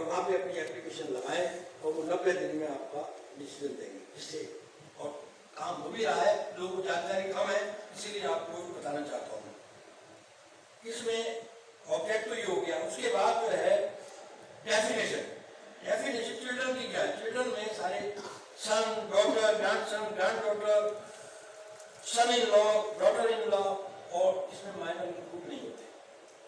वहाँ पे अपनी एप्लीकेशन लगाएं और वो 90 दिन में आपका डिसीजन देंगे। जिससे और काम हो भी रहा है, लोगों को जानकारी कम है, इसीलिए आपको बताना चाहता हूँ। इसमें ऑब्जेक्ट तो ये हो गया। उसके बाद जो है डेफिनेशन चिल्ड्रन की क्या है। चिल्ड्रन में सारे son, daughter, grandson, granddaughter, son in law, daughter in law, और इसमें माइनर इंक्लूड नहीं होते।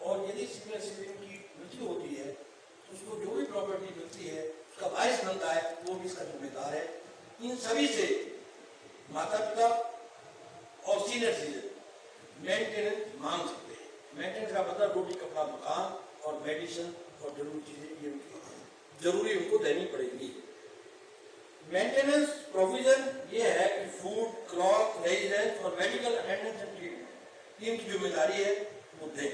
और यदि सीनियर सिटीजन की मृत्यु होती है तो उसको जो भी प्रॉपर्टी मिलती है उसका वारिस बनता है, वो भी इसका जिम्मेदार है। इन सभी से माता पिता और सीनियर सिटीजन मेंटेनेंस मांग सकते हैं। मेंटेनेंस का मतलब रोटी कपड़ा मकान और मेडिसिन और जरूरी चीजें ये जरूरी उनको देनी पड़ेगी। मेंटेनेंस प्रोविजन ये है कि फूड, क्लॉथ, रेजिडेंस और मेडिकल अटेंडेंस एंड ट्रीटमेंट इनकी जिम्मेदारी है वो दें।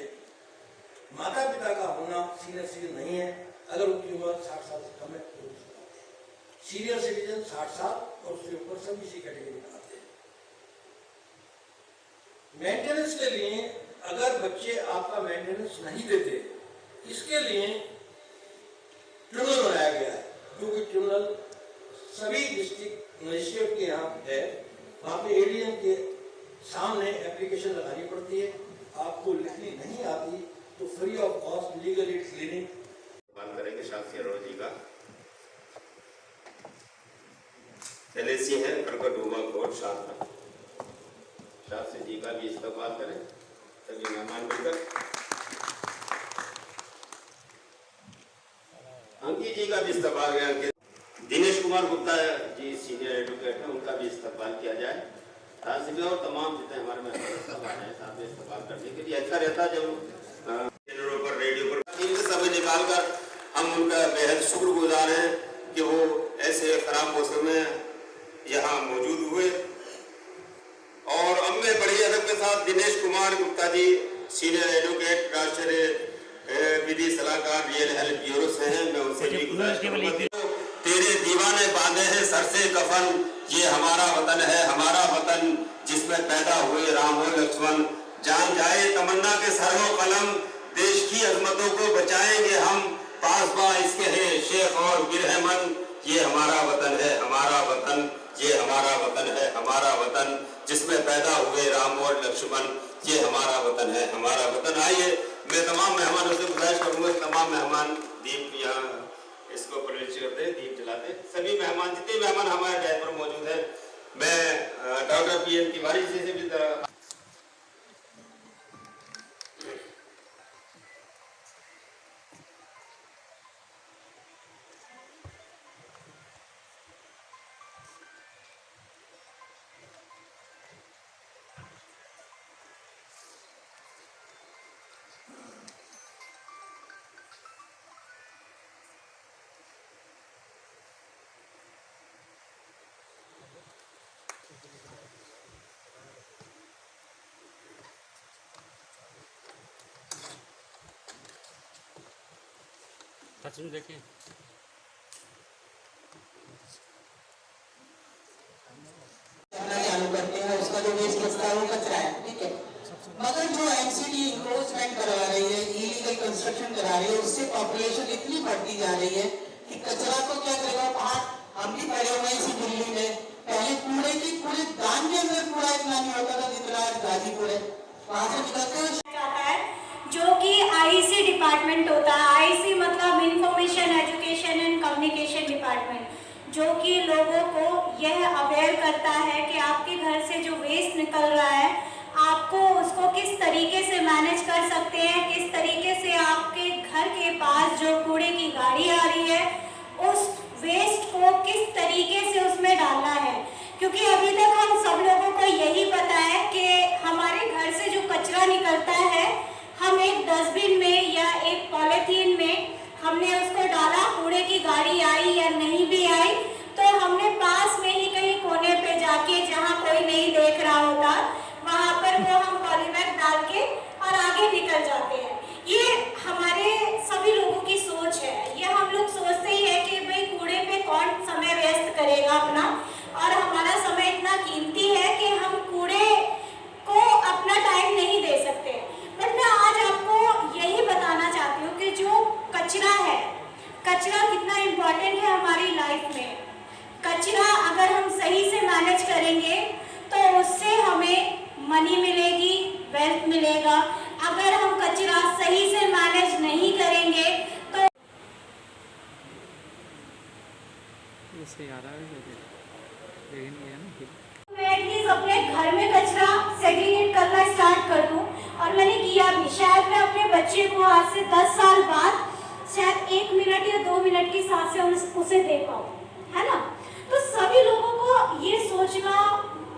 माता पिता का होना सीनियर सिटीजन नहीं है। अगर उनकी उम्र 60 साल से कम है तो सीनियर सिटीजन 60 साल और उसके ऊपर सभी इसी कैटेगरी में आते हैं। मेंटेनेंस के लिए अगर बच्चे आपका मेंटेनेंस नहीं देते, इसके लिए ट्रिब्यूनल बनाया गया है, जो कि ट्रिब्यूनल सभी डिस्ट्रिक्ट मजिस्ट्रेट के यहाँ है। वहाँ पे एडीएम के सामने एप्लीकेशन लगानी पड़ती है। आपको लिखनी नहीं आती तो free of cost legal aid clinic बात करेंगे। शास्त्री अरोड़ा जी का एलएसी है प्रकट हुआ कोर्ट शास्त्र। शास्त्री जी का भी इस्तेमाल करें सभी मेहमान मिलकर। अंकित जी का भी इस्तेमाल करें। दिनेश कुमार गुप्ता जी सीनियर एडवोकेट है, उनका भी इस्तेमाल किया जाए। शास्त्री और तमाम जितने हमारे मेहमान हैं साथ में इस्तेमाल करने के लिए अच्छा रहता है जब चैनलों पर, रेडियो पर समय निकाल कर हम उनका बेहद शुक्रगुजार हैं कि वो ऐसे खराब मौसम में यहाँ मौजूद हुए। और अब मैं बड़ी अदब के साथ दिनेश कुमार गुप्ता जी सीनियर एडवोकेट, राष्ट्रीय विधि सलाहकार, रियल हेल्प ब्यूरो से हैं, मैं उनसे भी गुजारिश करूंगा। तेरे दीवाने बांधे हैं सर से कफन, ये हमारा वतन है, हमारा वतन जिसमें पैदा हुए राम और लक्ष्मण। जान जाए तमन्ना के सर हो कलम, देश की अजमतों को बचाएंगे हम, पास बा इसके है शेख और बिरहमन। ये हमारा वतन है, हमारा वतन, ये हमारा वतन है, हमारा वतन जिसमें पैदा हुए राम और लक्ष्मण। ये हमारा वतन है, हमारा वतन। आइए मैं तमाम मेहमानों से गुजारिश करूंगा, तमाम मेहमान दीप यहाँ इसको प्रवेश करते, दीप जलाते। सभी मेहमान, जितने मेहमान हमारे डेस्क पर मौजूद है, मैं डॉक्टर पीएन तिवारी जी से भी देखें। चालू करते हैं, उसका जो वेस्ट बचता है वो कचरा है, ठीक है। मगर जो एमसीडी इंक्रोचमेंट करवा रही है, इलीगल कंस्ट्रक्शन करा रही है, उससे पॉपुलेशन इतनी बढ़ती जा रही है कि कचरा को क्या करेगा। वहाँ हम भी पड़े हुए इसी दिल्ली में, पहले कूड़े की पूरे दान के अंदर कूड़ा इतना नहीं होता था जितना गाजीपुर है। वहाँ से निकलते जो कि आईसी डिपार्टमेंट होता है। आईसी मतलब information education and communication department, जो कि लोगों को यह अवेयर करता है कि आपके घर से जो वेस्ट निकल रहा है आपको उसको किस तरीके से मैनेज कर सकते हैं, किस तरीके से आपके घर के पास जो कूड़े की गाड़ी आ रही है उस वेस्ट को किस तरीके से उसमें डालना है। क्योंकि अभी तक हम सब लोगों को यही पता है कि हमारे घर से जो कचरा निकलता है हम एक डस्टबिन में या एक पॉलीथीन में हमने उसको डाला, कूड़े की गाड़ी आई या नहीं भी आई तो हमने पास में ही कहीं कोने पे जाके जहाँ कोई नहीं देख रहा होता वहाँ पर वो हम पॉलीबैग डाल के और आगे निकल जाते हैं। ये हमारे सभी लोगों की सोच है। ये हम लोग सोचते ही है कि भाई कूड़े पे कौन समय व्यस्त करेगा अपना, और हमारा समय इतना कीमती है कि हम कूड़े को अपना टाइम नहीं दे सकते। बट मैं आज आपको यही बताना चाहती हूँ कि जो कचरा कितना इम्पोर्टेंट है हमारी लाइफ में। कचरा अगर हम सही से मैनेज करेंगे तो उससे हमें मनी मिलेगी, वेल्थ मिलेगा। अगर हम कचरा सही से मैनेज नहीं करेंगे तो इससे याद आ रहा है ना मैं एटलीस्ट अपने घर में कचरा सेग्रीगेट करना स्टार्ट कर दूं। और मैंने किया भी। शायद मैं अपने बच्चे को आज से 10 साल बाद शायद 1 मिनट या 2 मिनट की सांस से उसे दे पाऊं, है ना। तो सभी लोगों को ये सोचना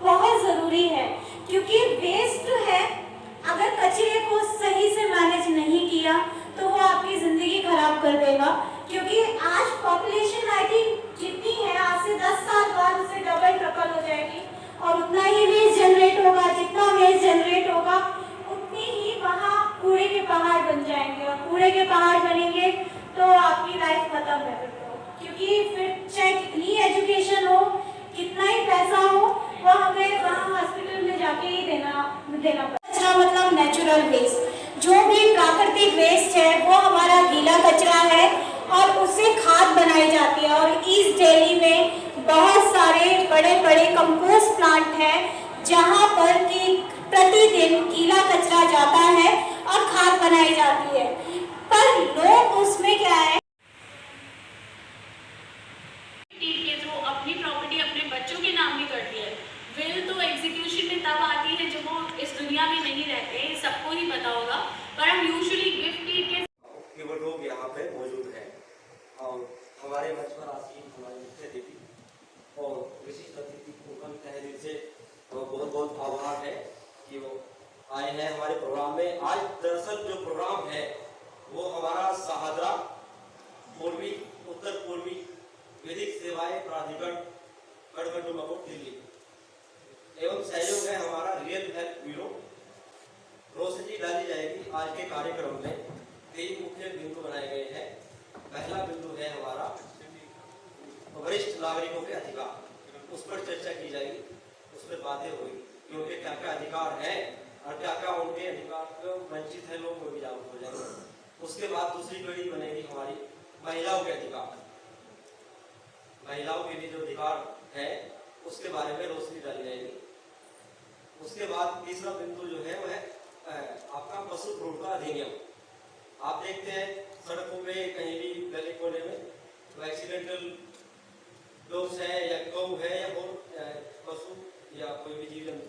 बहुत जरूरी है, क्योंकि वेस्ट है, अगर कचरे को सही से मैनेज नहीं किया तो वो आपकी जिंदगी खराब कर देगा। क्योंकि आज पॉपुलेशन आई थिंक जितनी है आज से 10 साल बाद उससे डबल ट्रिपल हो जाएगी और उतना ही वेस्ट जनरेट होगा। जितना वेस्ट जनरेट होगा उतनी ही वहाँ कूड़े के पहाड़ बन जाएंगे, और कूड़े के पहाड़ बनेंगे तो आपकी लाइफ खत्म है फिर तो। क्योंकि फिर चाहे कितनी एजुकेशन हो, कितना ही पैसा हो, वो हमें वहाँ हॉस्पिटल में जाके ही देना कचरा मतलब नेचुरल वेस्ट। जो भी प्राकृतिक वेस्ट है वो हमारा गीला कचरा है और उससे खाद बनाई जाती है। और ईस्ट दिल्ली में बहुत सारे बड़े बड़े कंपोस्ट प्लांट हैं जहाँ पर कि प्रतिदिन गीला कचरा जाता है और खाद बनाई जाती है। पर लोग उसमें क्या है के थ्रू अपनी प्रॉपर्टी अपने बच्चों के नाम भी करती है। विल तो एग्जीक्यूशन में तब आती है जब वो इस दुनिया में नहीं रहते, सबको ही पता होगा। पर हम यूजुअली गिफ्ट डीड के वो लोग यहाँ पे मौजूद हैं और हमारे मंच पर आसीन हमारे मुख्य अतिथि और विशिष्ट अतिथि को हम तहे दिल से बहुत बहुत आभार है कि वो आए हैं हमारे प्रोग्राम में। आज दरअसल जो प्रोग्राम है वो हमारा शाहदरा पूर्वी उत्तर पूर्वी विधिक सेवाएं प्राधिकरण कड़कड़ दिल्ली एवं सहयोग है हमारा रियल हेल्थ ब्यूरो। रोशनी डाली जाएगी आज के कार्यक्रम में। 3 मुख्य बिंदु बनाए गए हैं। पहला बिंदु है हमारा वरिष्ठ नागरिकों के अधिकार, उस पर चर्चा की जाएगी, उस पर बातें होगी कि उनके क्या क्या अधिकार हैं और क्या क्या उनके अधिकार वंचित है लोग, वो भी जागरूक हो जाएंगे। उसके बाद दूसरी कड़ी बनेगी हमारी महिलाओं के अधिकार। महिलाओं के लिए जो अधिकार है उसके बारे में रोशनी डाली जाएगी। उसके बाद तीसरा बिंदु जो है वह है आपका पशु क्रूरता अधिनियम। आप देखते हैं सड़कों में कहीं भी गली कोने में तो एक्सीडेंटल डॉग्स है या गौ है या पशु या कोई भी जीव जंतु,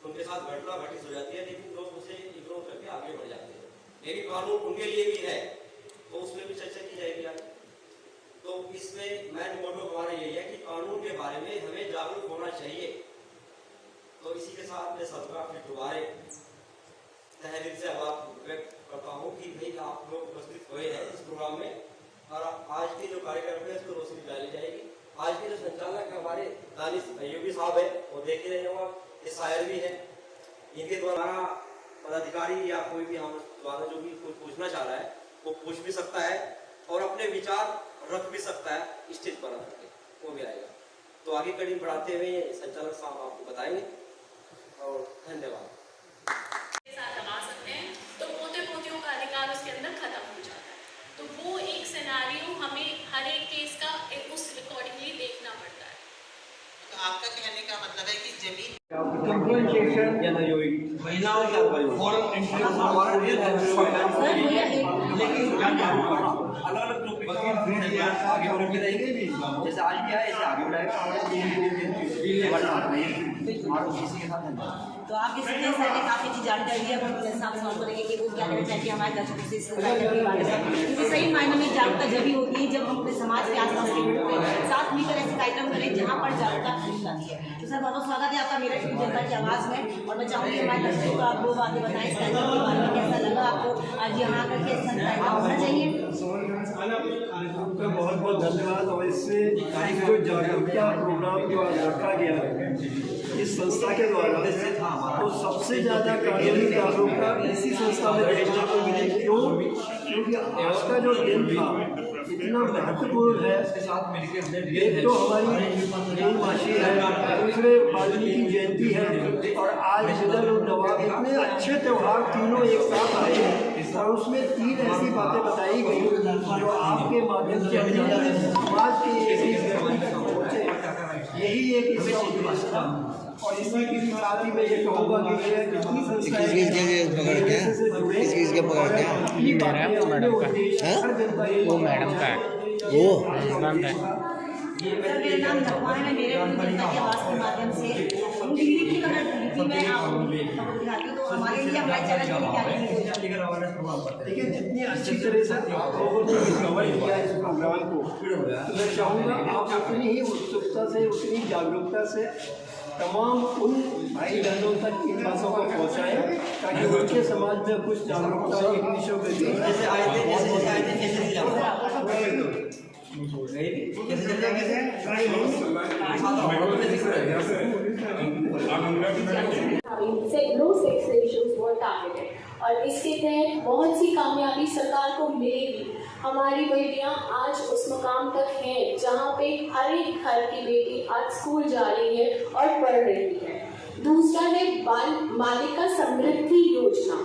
उनके साथ घटना घटित हो जाती है, लेकिन लोग उसे इग्नोर करके आगे बढ़ जाते हैं। लेकिन कानून उनके लिए भी है, तो उसमें भी चर्चा की जाएगी आज। तो इसमें मेन मोटो हमारा यही है कि कानून के बारे में हमें जागरूक होना चाहिए। तो इसी के साथ मैं सबका फिर दोबारा तहे दिल से आभार व्यक्त करता हूँ कि भाई आप लोग उपस्थित हुए हैं इस प्रोग्राम में। और आज के जो कार्यक्रम है उसको रोशनी डाली जाएगी। आज के जो संचालक है हमारे दानिश अय्यूबी साहब है, वो देख ही रहे होंगे, ये शायर भी है। इनके द्वारा पदाधिकारी या कोई भी हम द्वारा जो भी कुछ पूछना चाह रहा है वो पूछ भी सकता है और अपने विचार रख भी सकता है स्टेज पर रख के, वो भी आएगा। तो आगे कड़ी बढ़ाते हुए संचालक साहब आपको बताएंगे और धन्यवाद। साथ दबा सकते हैं तो पोते पोतियों का अधिकार उसके अंदर खत्म हो जाता है। तो वो एक सिनेरियो हमें हर एक केस का उस अकॉर्डिंगली देखना पड़ता है। तो आपका कहने का मतलब है कि जमीन जैसे आज क्या है ऐसे आगे बढ़ाएगा। तो आपके सीधे सर ने काफ़ी अच्छी जानकारी दी। अब हम साथ सवाल करेंगे कि वो क्या कहना चाहिए हमारे दर्शकों से इस बारे में, क्योंकि सही मायने में जागरूकता जब भी होती है जब हम अपने समाज के आसपास के लोगों को साथ मिलकर ऐसे कार्यक्रम करें जहाँ पर जागरूकता फैली जाती है। तो सर बहुत स्वागत है आपका मेरा टीवी जनता की आवाज़ में। और मैं चाहूँगी हमारे दर्शकों को आप 2 बातें बताएं इस कार्यक्रम के बारे में, कैसा लगा आपको आज यहाँ आकर के कार्यक्रम होना चाहिए। बहुत बहुत धन्यवाद। और इससे जो जागरूकता प्रोग्राम जो आज रखा गया है इस संस्था के द्वारा, तो सबसे ज़्यादा कानूनी जागरूकता इसी संस्था में देखने को मिली। क्यों? क्योंकि आज का जो दिन था इतना महत्वपूर्ण है। एक तो हमारी माशी है, दूसरे वाल्मीकि जयंती है, और आज मिलल और नवाब इतने अच्छे त्यौहार तीनों एक साथ आए और उसमें 3 ऐसी बातें बताई गई जो आपके माध्यम से समाज के यही एक इसका उद्देश्य था। और इसी की साथ ही मैं ये कहूँगा कि ये जितनी संस्थाएं वो मैडम का है, वो मैडम का है। मेरा नाम नरमा है, मेरे जनता के आवाज़ के माध्यम से उनकी लिखी अगर लिखी में आप तो हमारे लिए हमारे चैनल के लिए क्या देखिए जितनी अच्छी तरह से आप लोगों ने कवर किया इस प्रोग्राम को, तो मैं चाहूँगा आप उतनी ही उत्सुकता से, उतनी जागरूकता से तमाम उन भाई बहनों तक इन बातों को पहुँचाएँ ताकि उनके समाज में कुछ जागरूकता एक विषयों के बीच जैसे आए थे नो सेक्स रेशियोज वर टारगेटेड, और इसके तहत बहुत सी कामयाबी सरकार को मिलेगी। हमारी बेटियां आज उस मुकाम तक हैं जहां पे हर एक घर की बेटी आज स्कूल जा रही है और पढ़ रही है। दूसरा है बाल बालिका समृद्धि योजना।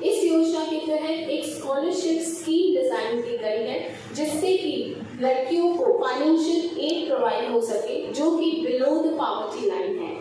इस योजना के तहत एक स्कॉलरशिप स्कीम डिजाइन की गई है जिससे कि लड़कियों को फाइनेंशियल एड प्रोवाइड हो सके जो कि बिलो द पॉवर्टी लाइन है।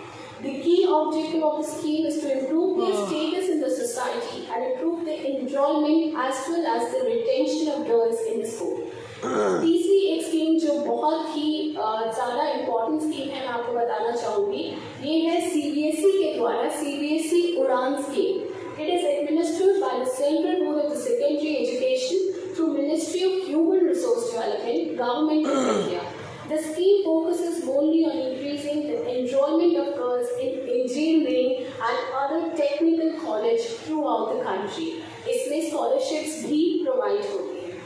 The key objective of the scheme is to improve their status in the society and improve their enrollment as well as the retention of girls in the school. तीसरी एक scheme जो बहुत ही ज़्यादा important scheme है, मैं आपको बताना चाहूँगी, ये है CBSE के द्वारा CBSE उड़ान scheme. It is administered by the Central Board of the Secondary Education through Ministry of Human Resource Development, Government of India. The scheme focuses only on increasing the enrollment of girls in engineering and other technical college throughout the country. इसमें scholarships भी provide होती हैं।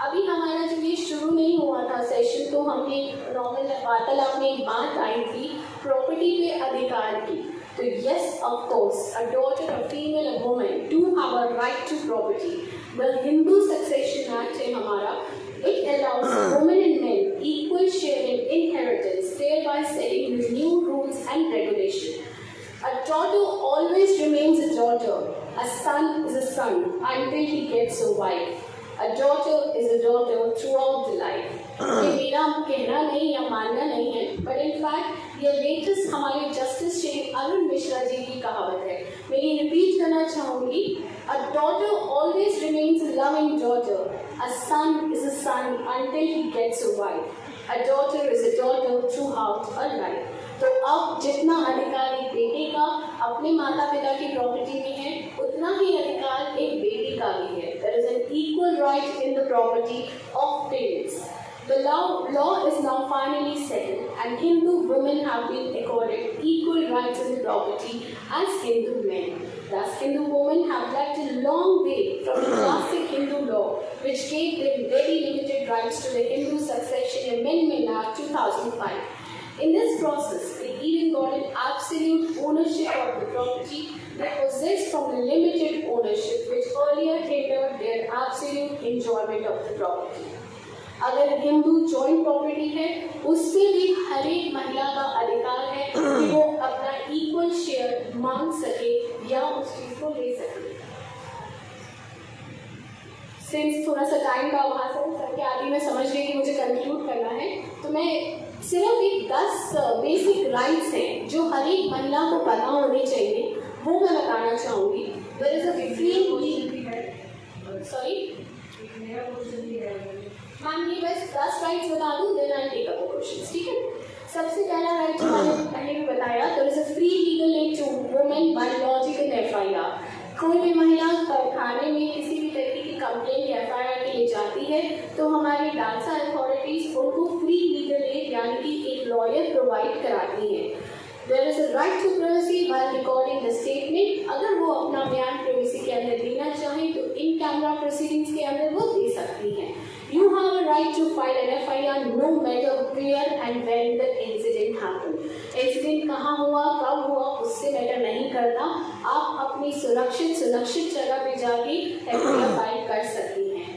अभी हमारा जब ये शुरू नहीं हुआ था सेशन, तो हमने नॉर्मल वार्तालाप में एक बात आई थी प्रॉपर्टी पे अधिकार की। तो yes, of course, a daughter, a female, a woman do have a right to property. The Hindu Succession Act है हमारा, it allows women and men equal share in inheritance, thereby setting the new rules and regulations. A daughter always remains a daughter. A son is a son until he gets a wife. A daughter is a daughter throughout the life. ये मेरा कहना नहीं या मानना नहीं है, but in fact ये latest हमारे जस्टिस श्री अरुण मिश्रा जी की कहावत है। मैं ये रिपीट करना चाहूँगी, a daughter always remains a loving daughter. A son is a son until he gets a wife. A daughter is a daughter throughout her life. तो अब जितना अधिकार एक बेटे का अपने माता पिता की प्रॉपर्टी में है, उतना ही अधिकार एक बेटी का भी है। There is an equal right in the property of parents. The law is now finally settled, and Hindu women have been accorded equal rights in the property as Hindu men. Thus, Hindu women have left a long way from the classic Hindu law, which gave them very limited rights to the Hindu Succession Amendment Act 2005. In this process, they even got an absolute ownership of the property they possessed from the limited ownership, which earlier hindered their absolute enjoyment of the property. अगर Hindu joint property है, उसमें भी हर एक महिला का अधिकार है कि वो अपना इक्वल शेयर मांग सके या उस चीज को ले सके। सिंस थोड़ा सा टाइम का अभाव है, सर के आदि में समझ गई कि मुझे कंक्लूड करना है, तो मैं सिर्फ एक 10 बेसिक राइट्स हैं जो हर एक महिला को पता होने चाहिए, वो मैं बताना चाहूँगी। There is a free sorry ma'am, ये बस 10 राइट्स बता दूँ, then I take up the questions, ठीक है। सबसे पहला राइट जो मैंने पहले भी बताया, there is a free legal aid to women biological FIR. कोई भी महिला थाने में किसी भी तरीके की कंप्लेंट या एफआईआर के लिए जाती है, तो हमारी डालसा अथॉरिटीज उनको फ्री लीगल एड यानी कि एक लॉयर प्रोवाइड कराती हैं। There is a right to privacy while recording the statement. अगर वो अपना बयान प्राइवेसी के अंदर देना चाहें तो इन कैमरा प्रोसीडिंग्स के अंदर वो दे सकती हैं। You have a right to file an FIR no matter where and when the incident happened. Incident कहाँ हुआ, कब हुआ, उससे मैटर नहीं करता। आप अपनी सुरक्षित जगह पे जाके FIR फाइल कर सकती हैं।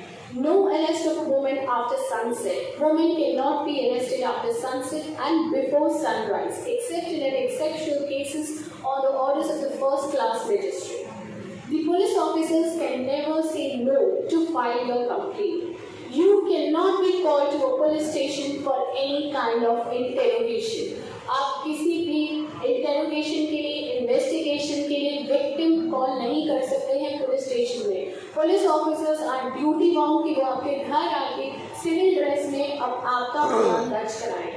No arrest of a woman after sunset. Women cannot be arrested after sunset and before sunrise, except in an exceptional cases on the orders of the first class magistrate. The police officers can never say no to file your complaint. You cannot be called to a police station for any kind of interrogation. आप किसी भी interrogation के लिए, investigation के लिए victim call नहीं कर सकते हैं पुलिस स्टेशन में। Police officers are duty bound कि वो आपके घर आके सिविल ड्रेस में अब आपका बयान दर्ज कराएं।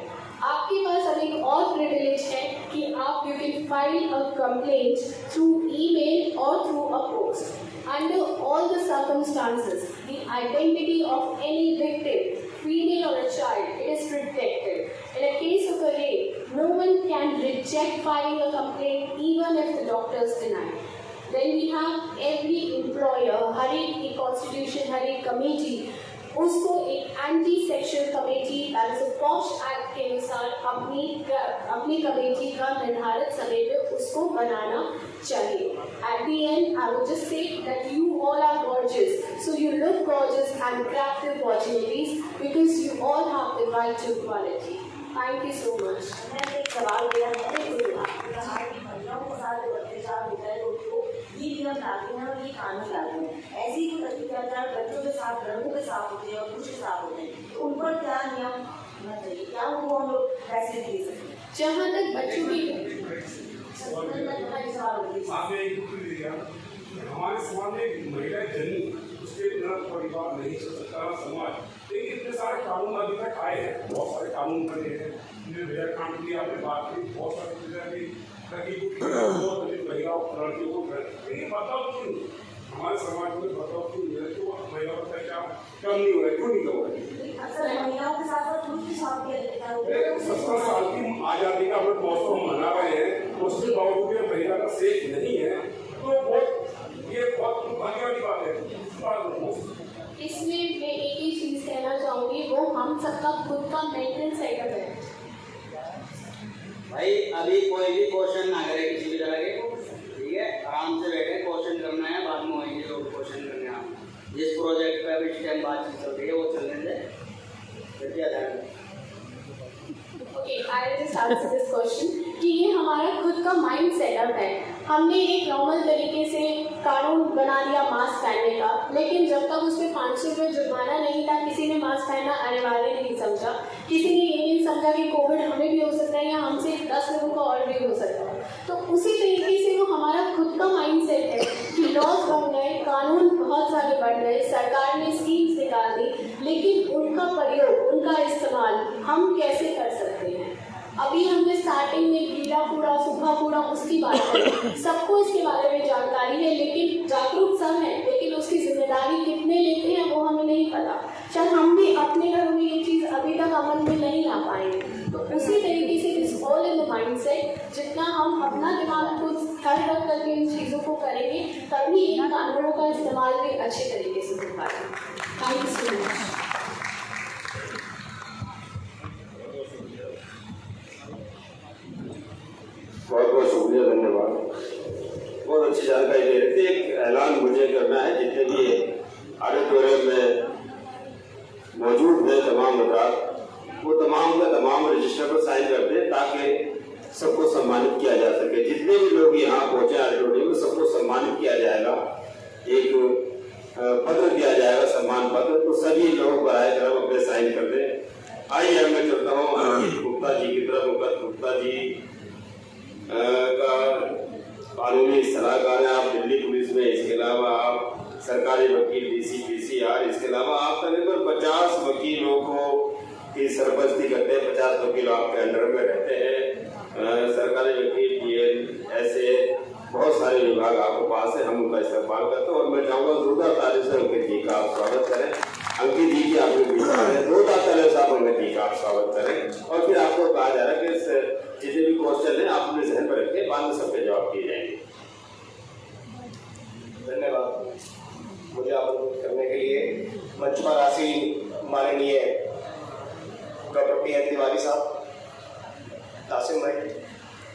आपके पास अब एक और प्रिविलेज है कि आप you can file a complaint through email और through a post. Under all the circumstances, the identity of any victim, female or a child, it is protected. In a case of a rape, no one can reject filing a complaint even if the doctors deny. Then we have every employer, हर एक constitution, हर एक committee, उसको एक anti sexual committee that is a POCSO act के अनुसार अपनी committee का निर्धारित समय पे उसको बनाना चाहिए। At the end I would just say that you all are gorgeous, so you look gorgeous and grab the opportunities because you all have the right to equality. Thank you so much. मैंने एक सवाल दिया है महिलाओं के साथ अत्याचार होता है तो ये नियम लाते हैं और ये कानून लाते हैं। ऐसे ही कुछ अत्याचार बच्चों के साथ, लड़कों के साथ होते हैं और कुछ के साथ होते हैं, तो उन पर क्या नियम होना चाहिए, क्या वो हम लोग फैसले दे सकते हैं? जहाँ तक बच्चों की हमारे समाज में महिला जन्मी उसके बिना परिवार नहीं चल सकता समाज। लेकिन इतने सारे कानून अभी तक आए हैं, बहुत सारे कानून बने हैं, कांड की आपने बात की, बहुत सारी चीजें महिलाओं लड़कियों को लेकिन बताओ क्यों हमारे समाज में बताओ क्यों महिलाओं का कम नहीं हो रहा है, क्यों नहीं हो रहा है? महिलाओं के साथ 70 साल की आजादी का हम महोत्सव मना रहे हैं, उसके बावजूद महिला का सेफ नहीं है, तो ये बहुत दुर्भाग्य वाली बात है। इसमें मैं एक ही चीज कहना चाहूँगी, वो हम सबका खुद का मेंटल सेटअप है। भाई अभी कोई भी क्वेश्चन ना करे किसी भी तरह के, ठीक है? आराम से बैठे, क्वेश्चन करना है, बाद में होंगे लोग क्वेश्चन करने। आप जिस प्रोजेक्ट पे अभी इस टाइम बातचीत चल रही है वो चलने दें, फिर क्या ध्यान। Okay, I will just answer this question कि ये हमारा खुद का माइंड सेटअप है। हमने एक नॉर्मल तरीके से कानून बना दिया मास्क पहनने का, लेकिन जब तक उस पर 500 रुपये जुर्माना नहीं था, किसी ने मास्क पहनना अनिवार्य नहीं समझा। किसी ने ये नहीं समझा कि कोविड हमें भी हो सकता है या हमसे 10 लोगों का और भी हो सकता है। तो उसी तरीके से वो हमारा खुद का माइंड सेट है कि लॉज बन गए, कानून बहुत सारे बन गए, सरकार ने स्कीम्स निकाल दी, लेकिन उनका प्रयोग, उनका इस्तेमाल हम कैसे कर सकते हैं? अभी हमने स्टार्टिंग में गीला कूड़ा, सूखा कूड़ा, उसकी बात करी। सबको इसके बारे में जानकारी है, लेकिन जागरूक सब है, लेकिन उसकी जिम्मेदारी कितने लेते हैं वो हमें नहीं पता। शायद हम भी अपने घरों में ये चीज़ अभी तक अमल में नहीं ला पाएंगे। तो उसी तरीके से इस ऑल इन द माइंडसेट, जितना हम अपना दिमाग खुद स्थिर रख करके इन चीज़ों को करेंगे, तभी इन कानूनों का इस्तेमाल भी अच्छे तरीके से हो पाएगा। Thank you so much. बहुत बहुत शुक्रिया, धन्यवाद। बहुत अच्छी जानकारी दे रहे थे। एक ऐलान मुझे करना है, जितने भी ऑडिटोरियम में मौजूद है तमाम अफराद, वो तमाम का तमाम रजिस्टर पर साइन कर दें ताकि सबको सम्मानित किया जा सके। जितने भी लोग यहाँ पहुंचे ऑडिटोरियम में, सबको सम्मानित किया जाएगा। एक पत्र दिया जाएगा, सम्मान पत्र, तो सभी लोग बराए करम अपने साइन कर दें। आइए अब मैं चलता हूँ अंकित गुप्ता जी की तरफ। मुकत गुप्ता जी का कानूनी सलाहकार है, आप दिल्ली पुलिस में, इसके अलावा आप सरकारी वकील DC PCR, इसके अलावा आप तकरीबन 50 वकीलों को की सरपरस्ती करते हैं। 50 वकील आपके अंडर में रहते हैं। सरकारी वकील, DL, ऐसे बहुत सारे विभाग आपके पास है, हम उनका इस्तेमाल करते हैं। और मैं चाहूँगा जोरदार तारीफ से अंकित जी का आप स्वागत करें। अंकित जी की आपने जोरदार तारीफ से आप अंकित जी का आप स्वागत करें। और फिर आपको कहा जा रहा है कि जितने भी क्वेश्चन हैं आप अपने जहन पर रखें, बाद में सबके जवाब किए जाएंगे। धन्यवाद मुझे आमंत्रित करने के लिए। मंच पर आसीन माननीय डॉक्टर PM तिवारी साहब, तासिम भाई,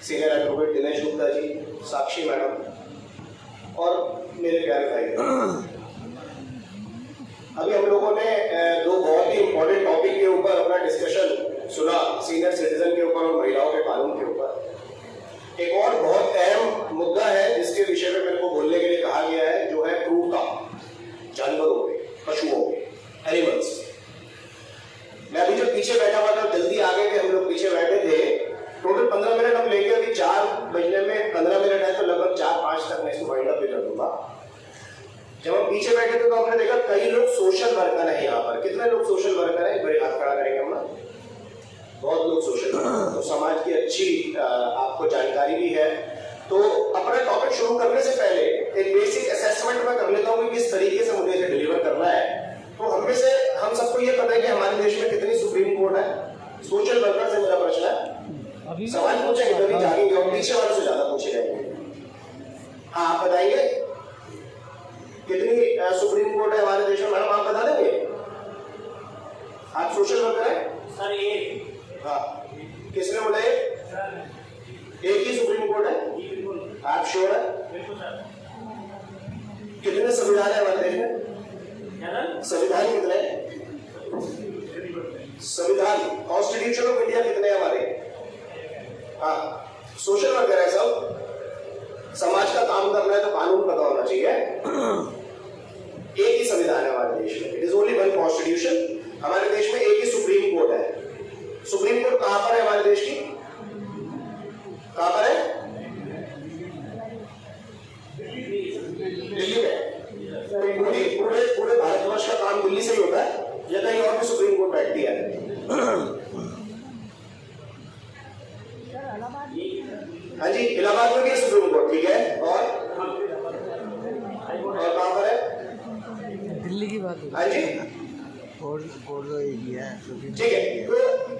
सीनियर एडवोकेट दिनेश गुप्ता जी, साक्षी मैडम और मेरे प्यारे भाई, अभी हम लोगों ने दो बहुत ही इंपॉर्टेंट टॉपिक के ऊपर अपना डिस्कशन सुना, सीनियर सिटीजन के ऊपर और महिलाओं के कानून के ऊपर। एक और बहुत अहम मुद्दा है जिसके विषय में मेरे को बोलने के लिए कहा गया है, जो है क्रूरता जानवरों पे, पशुओं पे, एनिमल्स। मैं अभी जब पीछे बैठा हुआ था, जल्दी आ गए थे हम लोग, पीछे बैठे थे, टोटल 15 मिनट हम लेंगे, अभी 4 बजने में 15 मिनट है, तो लगभग 4-5 तक मैं इसको वाइंड अप भी कर दूंगा। जब हम पीछे बैठे थे तो हमने देखा कई लोग सोशल वर्कर हैं यहाँ पर। कितने लोग सोशल वर्कर हैं? एक बार हाथ खड़ा करेंगे हम ना। बहुत लोग सोशल वर्कर, तो समाज की अच्छी आपको जानकारी भी है। तो अपना टॉपिक शुरू करने से पहले एक बेसिक असेसमेंट मैं कर लेता हूँ कि किस तरीके से मुझे इसे डिलीवर करना है। तो हम में से हम सबको ये पता है कि हमारे देश में कितनी सुप्रीम कोर्ट है। सोशल वर्कर से मेरा प्रश्न है, सवाल पूछेंगे तभी जागेंगे और पीछे वालों से ज्यादा पूछे जाएंगे। हाँ, आप बताइए कितनी सुप्रीम कोर्ट है हमारे देश में? मैडम आप बता देंगे? आप सोशल वर्कर है सर? एक। हाँ, किसने बोला? एक ही सुप्रीम कोर्ट है? आप श्योर है? कितने संविधान है हमारे देश में? संविधान कितने? संविधान, कॉन्स्टिट्यूशन ऑफ इंडिया कितने हमारे? हाँ, सोशल वर्कर है सब। समाज का काम करना है तो कानून पता होना चाहिए। एक ही संविधान है हमारे देश में, it is only one constitution. हमारे देश में एक ही सुप्रीम कोर्ट है। सुप्रीम कोर्ट कहां पर है हमारे देश की? कहां पर है? दिल्ली में। पूरे भारतवर्ष का काम दिल्ली से ही होता है या कहीं और भी सुप्रीम कोर्ट बैठती है? हाँ जी, इलाहाबाद में भी है सुप्रीम कोर्ट, ठीक है। और कहां पर है? दिल्ली की बात है। हाँ जी, कोर्ट तो एक ही है, ठीक है। तो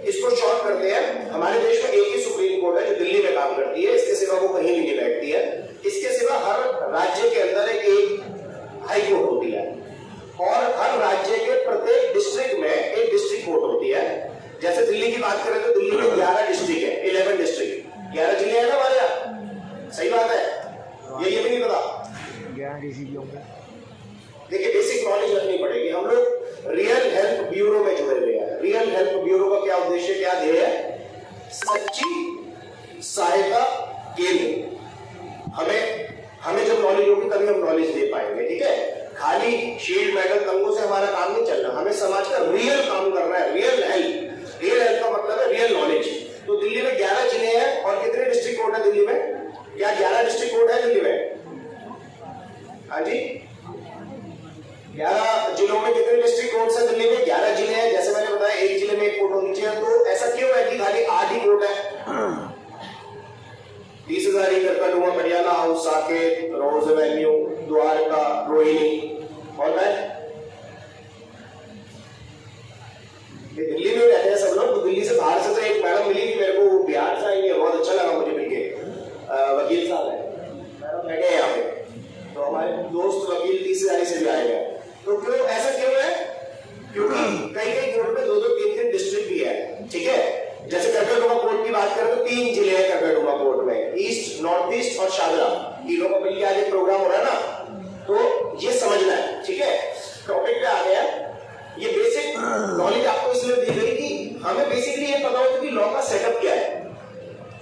इसको शॉर्ट करते हैं। हमारे देश में एक ही सुप्रीम कोर्ट है जो दिल्ली में काम करती है, इसके सिवा वो कहीं भी नहीं बैठती है। इसके सिवा हर राज्य के अंदर एक हाई कोर्ट होती है और हर राज्य के प्रत्येक डिस्ट्रिक्ट में एक डिस्ट्रिक्ट कोर्ट होती है। जैसे दिल्ली की बात करें तो दिल्ली में 11 डिस्ट्रिक्ट है, 11 डिस्ट्रिक्ट, 11 जिले हैं ना हमारे यहाँ। सही बात है, ये भी नहीं पता? 11 डिस्ट्रिक्ट होंगे। देखिए, बेसिक नॉलेज रखनी पड़ेगी। हम लोग रियल हेल्प ब्यूरो में जुड़े हुए हैं। रियल हेल्प ब्यूरो का क्या उद्देश्य, क्या ध्येय है? सच्ची सहायता केंद्र। हमें जब नॉलेज होगी तभी हम नॉलेज दे पाएंगे, ठीक है। खाली शील्ड मेडल तंगों से हमारा काम नहीं चलना, हमें समाज का रियल काम करना है। रियल हेल्प का मतलब है रियल नॉलेज। तो दिल्ली में 11 जिले हैं और कितने डिस्ट्रिक्ट कोर्ट है दिल्ली में? क्या 11 डिस्ट्रिक्ट कोर्ट है दिल्ली में? हाँ जी, 11 जिलों में कितने डिस्ट्रिक्ट कोर्ट है दिल्ली में? 11 जिले हैं। जैसे मैंने बताया, एक जिले में एक कोर्ट होनी चाहिए। तो ऐसा क्यों है कि खाली 8 ही कोर्ट है? 30,000 करकटुमा, पटियाला हाउस, साकेत, रोज एवेन्यू, द्वारका, रोहिणी और दिल्ली में रहते हैं सब लोग। तो दिल्ली से बाहर से तो एक मैडम मिली थी मेरे को, बिहार से आई है, बहुत अच्छा लगा मुझे मिलके। वकील साहब है, मैडम बैठे हैं यहाँ पे। तो हमारे दोस्त वकील 30,000 से भी आए हैं। तो क्यों ऐसा क्यों है? क्योंकि कई कोर्ट में 2-3 डिस्ट्रिक्ट भी है, ठीक है। जैसे करकटुमा कोर्ट की बात करें तो 3 जिले हैं करकटुमा कोर्ट में, ईस्ट, नॉर्थ ईस्ट और शादरा। तीनों का मिलकर आज एक प्रोग्राम हो रहा है ना, तो ये समझना है, ठीक है। टॉपिक पे आ गया। ये बेसिक नॉलेज आपको इसलिए दी गई कि हमें बेसिकली ये पता होता है कि लॉ का सेटअप क्या है।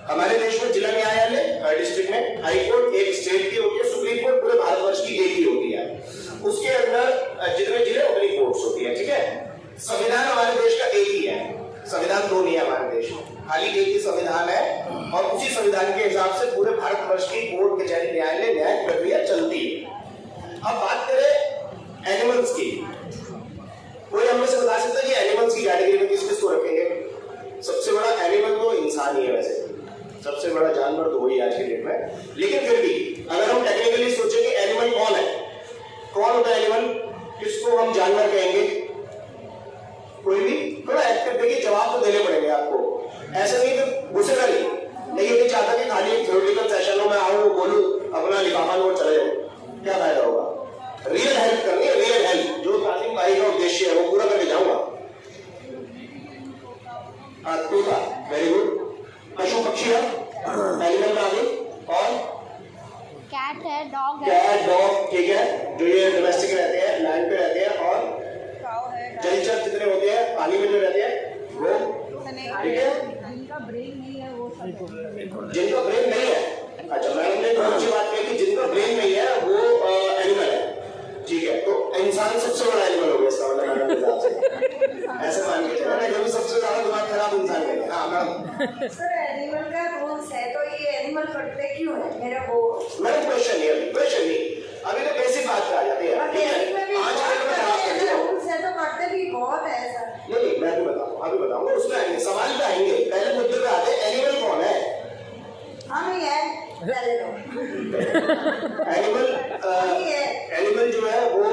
हमारे देश में जिला न्यायालय हर डिस्ट्रिक्ट में, हाई कोर्ट एक स्टेट की होती है, सुप्रीम कोर्ट पूरे भारतवर्ष की एक ही होती है। उसके अंदर जितने जिले उतनी कोर्ट्स होती है, ठीक है। संविधान हमारे देश का एक ही है, संविधान 2 नहीं है हमारे देश में, खाली एक ही संविधान है और उसी संविधान के हिसाब से पूरे भारतवर्ष की कोर्ट कचहरी न्यायालय न्याय प्रक्रिया चलती है। अब बात करें एनिमल्स की। कोई हमें से बता सकता है कि एनिमल्स की कैटेगरी में किस किस को रखेंगे? सबसे बड़ा एनिमल तो इंसान ही है, वैसे सबसे बड़ा जानवर तो वही आज के डेट में। लेकिन फिर भी अगर हम टेक्निकली सोचें कि एनिमल कौन है, कौन होता है एनिमल, किसको हम जानवर कहेंगे? कोई भी थोड़ा एक्टिव देखिए, जवाब तो देने पड़ेंगे आपको। ऐसा नहीं कि घुसेगा नहीं, ये नहीं चाहता कि खाली एक थ्योरेटिकल सेशन में आऊं, बोलूं, अपना लिफाफा लो, चले जाओ, क्या फायदा होगा? रियल हेल्प करनी है, रियल हेल्प, जो कासिम भाई का उद्देश्य है वो पूरा करके जाऊंगा। तोता, वेरी गुड। पशु पक्षी है, एनिमल में आगे। और कैट है, डॉग है। कैट, डॉग, ठीक है, जो ये डोमेस्टिक रहते हैं, लैंड पे रहते हैं। और ठीक है? जिनका ब्रेन नहीं है वो जिनका ब्रेन नहीं है, अच्छा मैडम ने बहुत अच्छी बात कही कि जिनका ब्रेन नहीं है वो एनिमल है, ठीक है? तो इंसान सबसे बड़ा एनिमल हो गया इसका मतलब मैडम के हिसाब से, ऐसे मान के चलो ना, जो सबसे ज्यादा दिमाग खराब इंसान है। हाँ मैडम। सर एनिमल का रूल्स है तो ये एनिमल कटते क्यों है मेरा वो मैडम क्वेश्चन नहीं, अभी क्वेश्चन नहीं, अभी तो बेसिक बात आ जाती है, ठीक है? रूल्स है तो कटते भी बहुत है सर। नहीं मैं अभी बताऊंगा, उसमें आएंगे सवाल पे आएंगे, पहले मुद्दे पे आते हैं एनिमल कौन है? हम ही है एनिमल जो है वो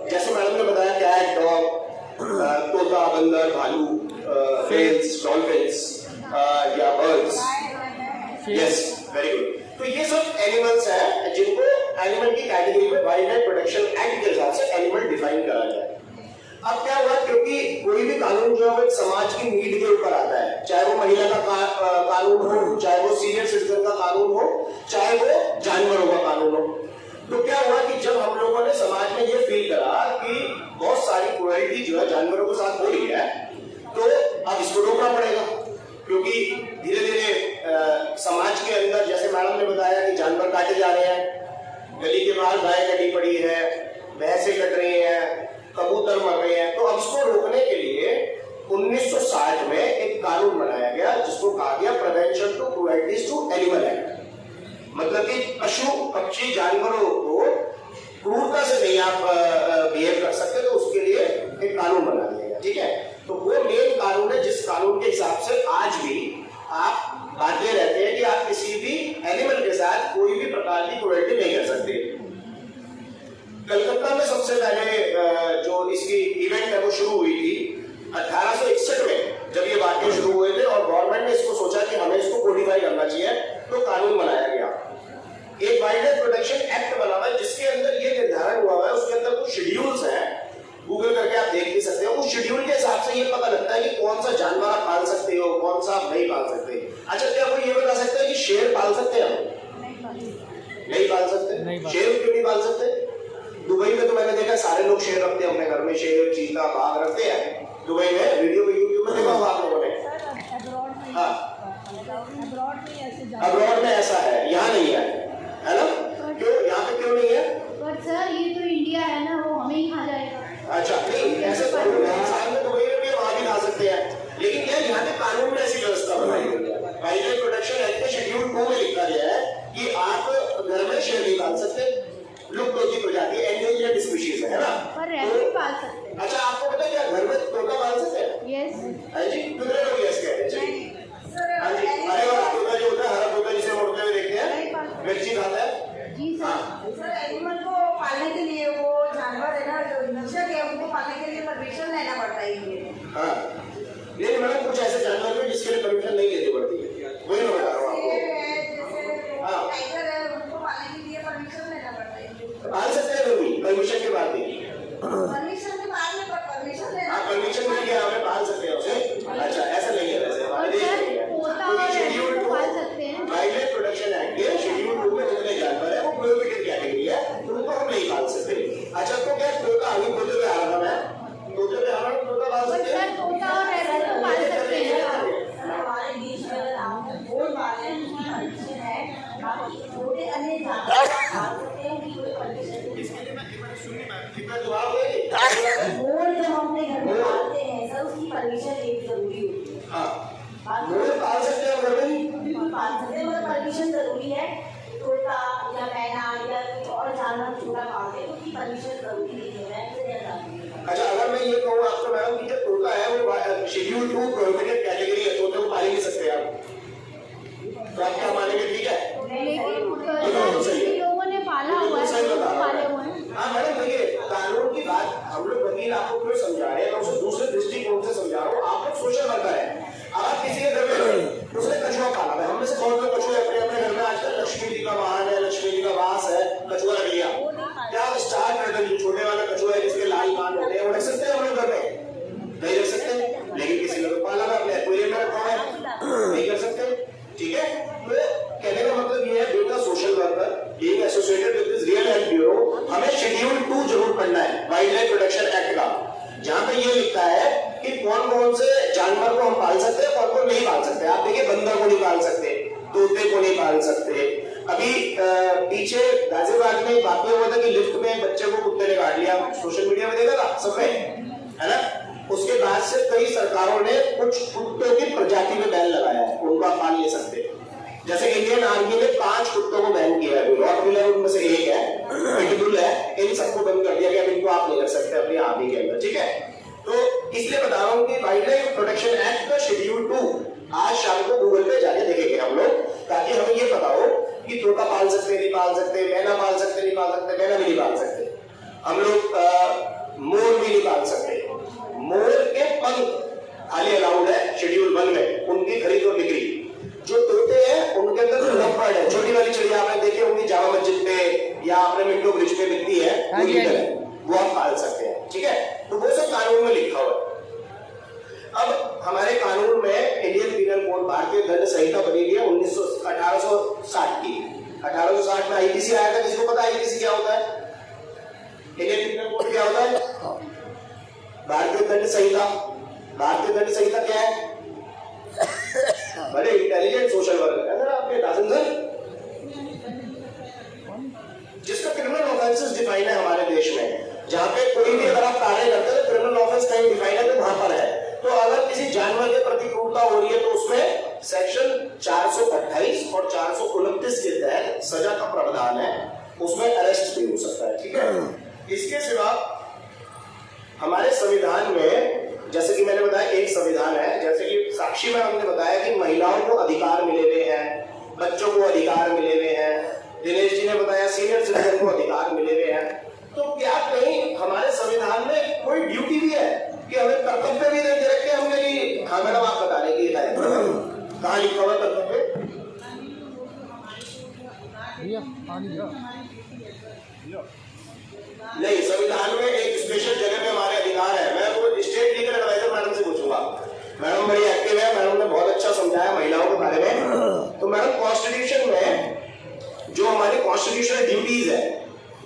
जैसे मैडम ने बताया कैट, डॉग, तोता, बंदर, भालू, व्हेल्स, डॉल्फिन्स या बर्ड्स, यस वेरी गुड। तो ये सब एनिमल्स हैं जिनको एनिमल की कैटेगरी में वाइल्ड लाइफ प्रोटेक्शन एक्ट के हिसाब से एनिमल डिफाइन करा जाए। अब क्या हुआ, क्योंकि कोई भी कानून जो है वो एक समाज की नीड के ऊपर आता है, चाहे वो महिला का कानून हो, चाहे वो सीनियर सिटीजन का कानून हो, चाहे वो जानवरों का कानून हो। तो क्या हुआ कि जब हम लोगों ने समाज में ये फील करा कि बहुत सारी क्रुएल्टी जो है जानवरों के साथ हो रही है, तो अब इसको रोकना पड़ेगा, क्योंकि धीरे धीरे समाज के अंदर जैसे मैडम ने बताया कि जानवर काटे जा रहे हैं, गली के बाहर गाय कटी पड़ी है, भैंसें कट रही हैं, कबूतर मर रहे हैं, तो अब इसको रोकने के लिए 1960 में एक कानून बनाया गया जिसको कहा गया prevention to cruelties to animal act. मतलब कि पशु पक्षी जानवरों को क्रूरता से नहीं आप बिहेव कर सकते, तो उसके लिए एक कानून बना दिया गया, ठीक है? तो वो मेन कानून है जिस कानून के हिसाब से आज भी आप बांधे रहते हैं कि आप किसी भी एनिमल के साथ कोई भी प्रकार की क्रुएल्टी नहीं कर सकते। कलकत्ता में सबसे पहले जो इसकी इवेंट है वो शुरू हुई थी 1861 में, जब ये बातें शुरू हुए थे और गवर्नमेंट ने इसको सोचा कि हमें इसको कोडिफाई करना चाहिए, तो कानून बनाया गया। एक वाइल्ड लाइफ प्रोटेक्शन एक्ट बना हुआ है जिसके अंदर ये निर्धारण हुआ है, उसके अंदर कुछ शेड्यूल्स हैं, गूगल करके आप देख भी सकते हो। उस शेड्यूल के हिसाब से ये पता लगता है कि कौन सा जानवर आप पाल सकते हो, कौन सा आप नहीं पाल सकते। अच्छा क्या कोई ये बता सकता है कि शेर पाल सकते हैं हम? नहीं पाल सकते। शेर क्यों नहीं पाल सकते? दुबई में तो मैंने देखा सारे लोग शेर रखते हैं अपने घर में, शेर, चीता, बाघ रखते हैं दुबई में, वीडियो में यूट्यूब में देखा होगा आप लोगों ने। हाँ अब्रॉड में ऐसा है, यहाँ नहीं है ना? क्यों यहाँ पे क्यों नहीं है? पर सर ये तो इंडिया है ना, वो हमें ही खा जाएगा। अच्छा नहीं, ऐसे तो इंसान में दुबई में भी वहाँ भी खा सकते हैं, लेकिन यार यहाँ पे कानून में ऐसी व्यवस्था बनाई गई है। वाइल्ड लाइफ प्रोटेक्शन एक्ट के शेड्यूल 2 में लिखा गया है कि आप घर में शेर नहीं पाल सकते, लुप्त होती प्रजाति एंडेंजर्ड स्पीशीज है ना? पर रैबिट पाल सकते हैं। अच्छा आपको पता है क्या घर में तोता पाल सकते हैं? यस। हाँ जी, कितने लोग यस कहते हैं? जी हाँ जी, अरे वाला तोता जो होता है, हरा तोता जिसे उड़ते हुए देखते हैं, मिर्ची खाता है। जी सर। सर एनिमल को पालने के लिए वो जानवर है ना जो हिंसक है उनको पालने के लिए परमिशन लेना पड़ता है ये। हाँ लेकिन मैडम कुछ ऐसे जानवर हैं जिसके लिए परमिशन नहीं लेनी पड़ती है, वही मैं बता रहा हूँ आपको। हाँ टाइगर है उनको पालने के लिए परमिशन लेना पड़ता है। पाल सकते हैं लोग परमिशन के बाद नहीं, परमिशन के बाद में परमिशन लेना। हाँ परमिशन मिल गया हमें पाल सकते हैं उसे। अच्छा ऐसा नहीं है वैसे हमारे देश में है, क्योंकि schedule 2 wild life protection act के शेड्यूल 2 में जितने जानवर है वो प्रोहिबिटेड कैटेगरी है, उनको हम नहीं पाल सकते। अच्छा तो क्या तोता अभी तोते पे आ रहा था मैं, तोते पे आ रहा हूँ, तोता पाल सकते हैं? तोता और रैबिट तो पाल सकते हैं। हमारे देश में अगर आप बोल वाले परमिशन है, बाकी छोटे अन्य जानवर पाल सकते हैं कि कोई परमिशन मोर जब हम अपने घर में पालते हैं सर उसकी परमिशन लेनी जरूरी होती है। हाँ मोर पाल सकते हैं घर में, बिल्कुल पाल सकते हैं, मगर परमिशन जरूरी है। तोता या मैना या कोई और जानवर छोटा पालते हैं तो उसकी परमिशन जरूरी नहीं है। अच्छा अगर मैं ये कहूँ आपको मैडम कि जो तोता है वो शेड्यूल 2 प्रोहिबिटेड कैटेगरी है, तोते को पाल ही नहीं सकते आप, तो आप क्या मानेंगे? ठीक है लेकिन लोगों ने पाला हुआ है, पाले हुए हैं। हाँ मैडम देखिए कानून की बात हम लोग वकील आपको क्यों समझा रहे हैं, मैं उसे दूसरे दृष्टिकोण से समझा रहा हूँ। आप लोग सोशल वर्कर है, अब आप किसी के घर में उसने कछुआ पाला है, हम में से बहुत लोग कछुए अपने अपने घर में आजकल लक्ष्मी जी का वाहन है, लक्ष्मी जी का वास है, कछुआ रख लिया। क्या स्टार टर्टल जो छोटे वाला कछुआ है जिसके लाल कान होते हैं वो रख सकते हैं हम लोग घर में? नहीं रख सकते, लेकिन किसी ने पाला है अपने एक्वेरियम में रखा है, नहीं कर सकते। ठीक है, तो कहने का मतलब ये है being a social worker, being associated with this real health bureau, हमें शेड्यूल 2 जरूर पढ़ना है वाइल्ड लाइफ प्रोटेक्शन एक्ट का, जहां पे ये लिखता है कि कौन कौन से जानवर को हम पाल सकते हैं और नहीं पाल सकते। आप देखिए बंदर को नहीं पाल सकते, तोते को नहीं पाल सकते। अभी पीछे गाजियाबाद में एक वाकया हुआ था कि लिफ्ट में बच्चे को कुत्ते ने काट लिया, सोशल मीडिया में देखा था सबने, है ना। उसके बाद से कई सरकारों ने कुछ कुत्तों की प्रजाति में बैन लगाया है, उनको आप पाल ले सकते। जैसे इंडियन आर्मी ने 5 कुत्तों को बैन किया है, रॉटवीलर उनमें से एक है, पिटबुल है, इन सबको बंद कर दिया कि अब इनको आप नहीं रख सकते अपनी आर्मी के अंदर, ठीक है। तो इसलिए बता रहा हूँ कि वाइल्ड लाइफ प्रोटेक्शन एक्ट का शेड्यूल 2 आज शाम को गूगल पे जाके देखेंगे हम लोग, ताकि हमें ये पता हो कि तोता पाल सकते नहीं पाल सकते, मैना पाल सकते नहीं पाल सकते, मैना भी नहीं पाल सकते हम लोग, मोर भी नहीं पाल सकते। मोर के पंख खाली अलाउड है शेड्यूल 1 में, उनकी खरीद और बिक्री। जो तोते हैं उनके अंदर जो लवबर्ड है, छोटी वाली चिड़िया आपने देखी होंगी जामा मस्जिद पे या अपने विंडो ब्रिज पे बिकती है, वो आप पाल सकते हैं, ठीक है। तो वो सब कानून में लिखा हुआ है। अब हमारे कानून में इंडियन पीनल कोड, भारतीय दंड संहिता बनी हुई है 1860 की। 1860 में आईपीसी आया था, किसी को पता आईपीसी क्या होता है? इंडियन पीनल कोड क्या होता है? भारतीय दंड संहिता। भारतीय दंड संहिता क्या है? बड़े इंटेलिजेंट सोशल वर्कर है ना आपके दासन सर, जिसका क्रिमिनल ऑफेंसेस डिफाइन है हमारे देश में। जहां पे कोई भी अगर आप कार्य करते हैं तो क्रिमिनल ऑफेंस कहीं डिफाइन है तो वहां पर है। तो अगर किसी जानवर के प्रति क्रूरता हो रही है तो उसमें सेक्शन 428 और 429 के तहत सजा का प्रावधान है, उसमें अरेस्ट भी हो सकता है, ठीक है। इसके सिवा हमारे संविधान में, जैसे कि मैंने बताया, एक संविधान है, जैसे कि साक्षी में हमने बताया कि महिलाओं को अधिकार मिले हुए हैं, बच्चों को अधिकार मिले हुए हैं, दिनेश जी ने बताया सीनियर सिटीजन को अधिकार मिले हुए हैं। तो क्या कहीं हमारे संविधान में कोई ड्यूटी भी है कि हमें कर्तव्य भी दे रखे हम मेरी? हाँ मैडम आप बता रहे कहाँ लिखा हुआ कर्तव्य? नहीं, संविधान में एक स्पेशल जगह पे हमारे अधिकार है। मैं वो स्टेट लीगल एडवाइजर मैडम से पूछूंगा। मैडम बड़ी एक्टिव है, मैडम ने बहुत अच्छा समझाया महिलाओं के बारे में। तो मैडम कॉन्स्टिट्यूशन में जो हमारी कॉन्स्टिट्यूशनल ड्यूटीज है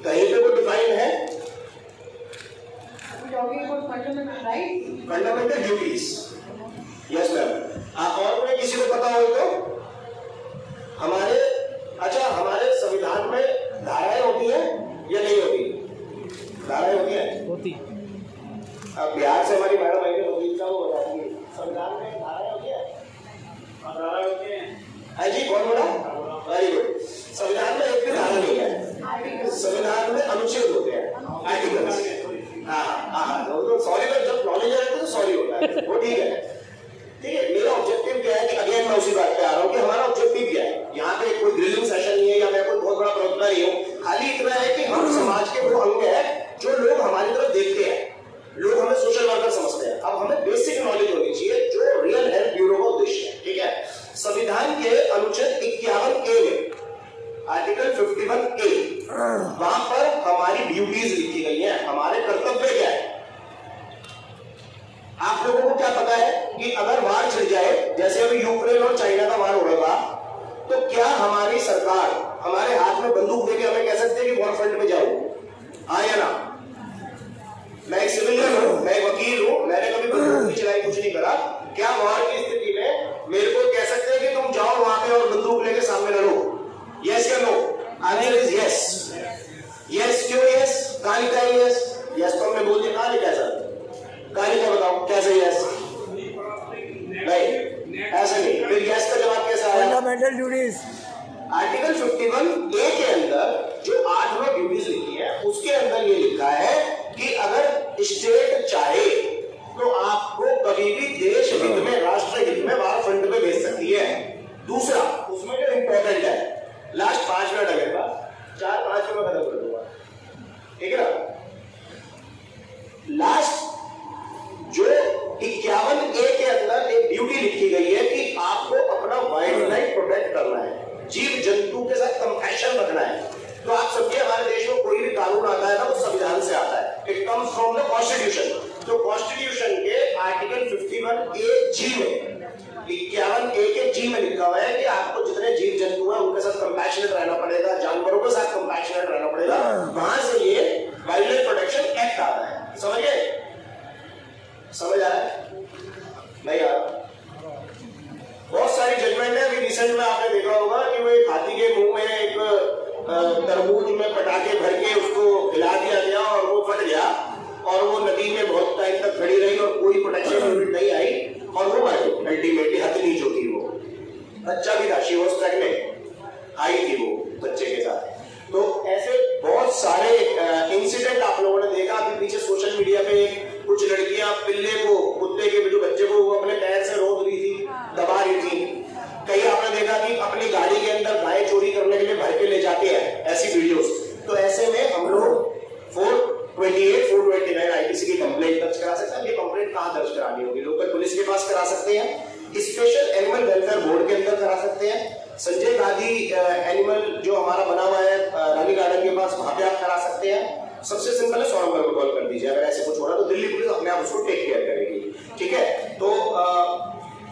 कहीं पे वो डिफाइन है? Fundamental duties, yes ma'am. और कोई किसी को पता हो तो हमारे, अच्छा हमारे संविधान में धाराएं होती है या नहीं होती? धाराएं होती है, होती। अब बिहार से हमारी मैडम आई है, वो बताती है संविधान में धाराएं होती है, धाराएं होती है। हाँ जी, कौन बोला? Very good. संविधान में एक भी धारा नहीं है, संविधान में अनुच्छेद होते हैं, आर्टिकल्स। सॉरी, जब नॉलेज रहता है तो सॉरी होता है, वो ठीक है, ठीक है। मेरा ऑब्जेक्टिव क्या है कि अगेन मैं उसी बात पे आ रहा हूँ कि हमारा ऑब्जेक्टिव क्या है। यहाँ पे कोई ग्रिलिंग सेशन नहीं है या मैं कोई बहुत बड़ा प्रवक्ता नहीं हूँ, खाली इतना है कि हम समाज के वो अंग है जो लोग हमारी तरफ देखते हैं, लोग हमें सोशल वर्कर समझते हैं। अब हमें बेसिक नॉलेज होनी चाहिए जो रियल हेल्थ ब्यूरो का उद्देश्य है, ठीक है। संविधान के अनुच्छेद 51A में आर्टिकल 51A, वहां पर हमारी ड्यूटीज लिखी गई हैं, हमारे कर्तव्य क्या है। आप लोगों को क्या पता है कि अगर वार छिड़ जाए, जैसे अभी यूक्रेन और चाइना का वार हो रहा था, तो क्या हमारी सरकार हमारे हाथ में बंदूक देके हमें कह सकते हैं कि वॉर फ्रंट में जाओ? हाँ या ना? मैं एक सिविलियन हूं, मैं एक वकील हूं, मैंने कभी बंदूक नहीं चलाई, कुछ नहीं करा। क्या वॉर की स्थिति में मेरे को कह सकते हैं कि तुम जाओ वहां पे और बंदूक लेके सामने लड़ो? यस या no? Answer is yes. Yes क्यों यस? कहां लिखा है यस? यस तो हमने बोल दिया, कहां लिखा है सर? कहां लिखा बताओ, कैसे यस? नहीं, ऐसे नहीं। फिर यस का जवाब कैसे आया? Fundamental duties. आर्टिकल 51A के अंदर जो 8 ड्यूटीज लिखी है उसके अंदर ये लिखा है कि अगर स्टेट चाहे तो आपको कभी भी देश हित में, राष्ट्र हित में वार फ्रंट में भेज सकती है। दूसरा, उसमें जो इंपॉर्टेंट है, लास्ट 5 मिनट है, 4-5 मिनट खत्म कर दूंगा, ठीक है ना। लास्ट जो 51A के अंदर एक ड्यूटी लिखी गई है कि आपको अपना वाइल्ड लाइफ प्रोटेक्ट करना है, जीव जंतु के साथ कंपैशन रखना है। तो आप समझिए हमारे देश में कोई भी कानून आता है ना, वो संविधान से आता है, it comes from the constitution. तो कॉन्स्टिट्यूशन के आर्टिकल 51A(G) में, 51A के G में लिखा हुआ है कि आपको जितने जीव जंतु हैं उनके साथ कंपैशनेट रहना पड़ेगा, जानवरों के साथ कंपैशनेट रहना पड़ेगा। वहां से ये वाइल्ड लाइफ प्रोटेक्शन एक्ट आता है। समझ गए? समझ आ रहा है? नहीं रिसेंट में आपने देखा होगा कि वो एक हाथी के मुंह में एक तरबूज में पटाखे भर के उसको खिला दिया गया और वो फट गया और वो नदी में बहुत टाइम तक खड़ी रही और कोई प्रोटेक्शन यूनिट नहीं आई और वो मर गई अल्टीमेटली। हथनी जो थी वो बच्चा भी था, शी वाज प्रेग्नेंट, आई थी वो बच्चे के साथ। तो ऐसे बहुत सारे इंसिडेंट आप लोगों ने देखा। अभी पीछे सोशल मीडिया पे कुछ लड़कियां पिल्ले को, कुत्ते के जो बच्चे को वो अपने पैर से रोक रही थी, दबा रही थी। कई आपने देखा कि अपनी गाड़ी के अंदर गाय चोरी करने के लिए भर के ले जाते हैं, ऐसी वीडियोस। तो ऐसे में हम लोग 428, 429 आईपीसी की कंप्लेंट दर्ज करा सकते हैं। ये कंप्लेंट कहाँ दर्ज करानी होगी? लोकल पुलिस के पास करा सकते हैं, स्पेशल एनिमल वेलफेयर बोर्ड के अंदर करा सकते हैं, संजय गांधी एनिमल जो हमारा बना हुआ है रानी गार्डन के पास, वहां पे आप करा सकते हैं। सबसे सिंपल है 100 नंबर पर कॉल कर दीजिए। अगर ऐसे कुछ हो रहा तो दिल्ली पुलिस अपने आप उसको टेक केयर करेगी, ठीक है। तो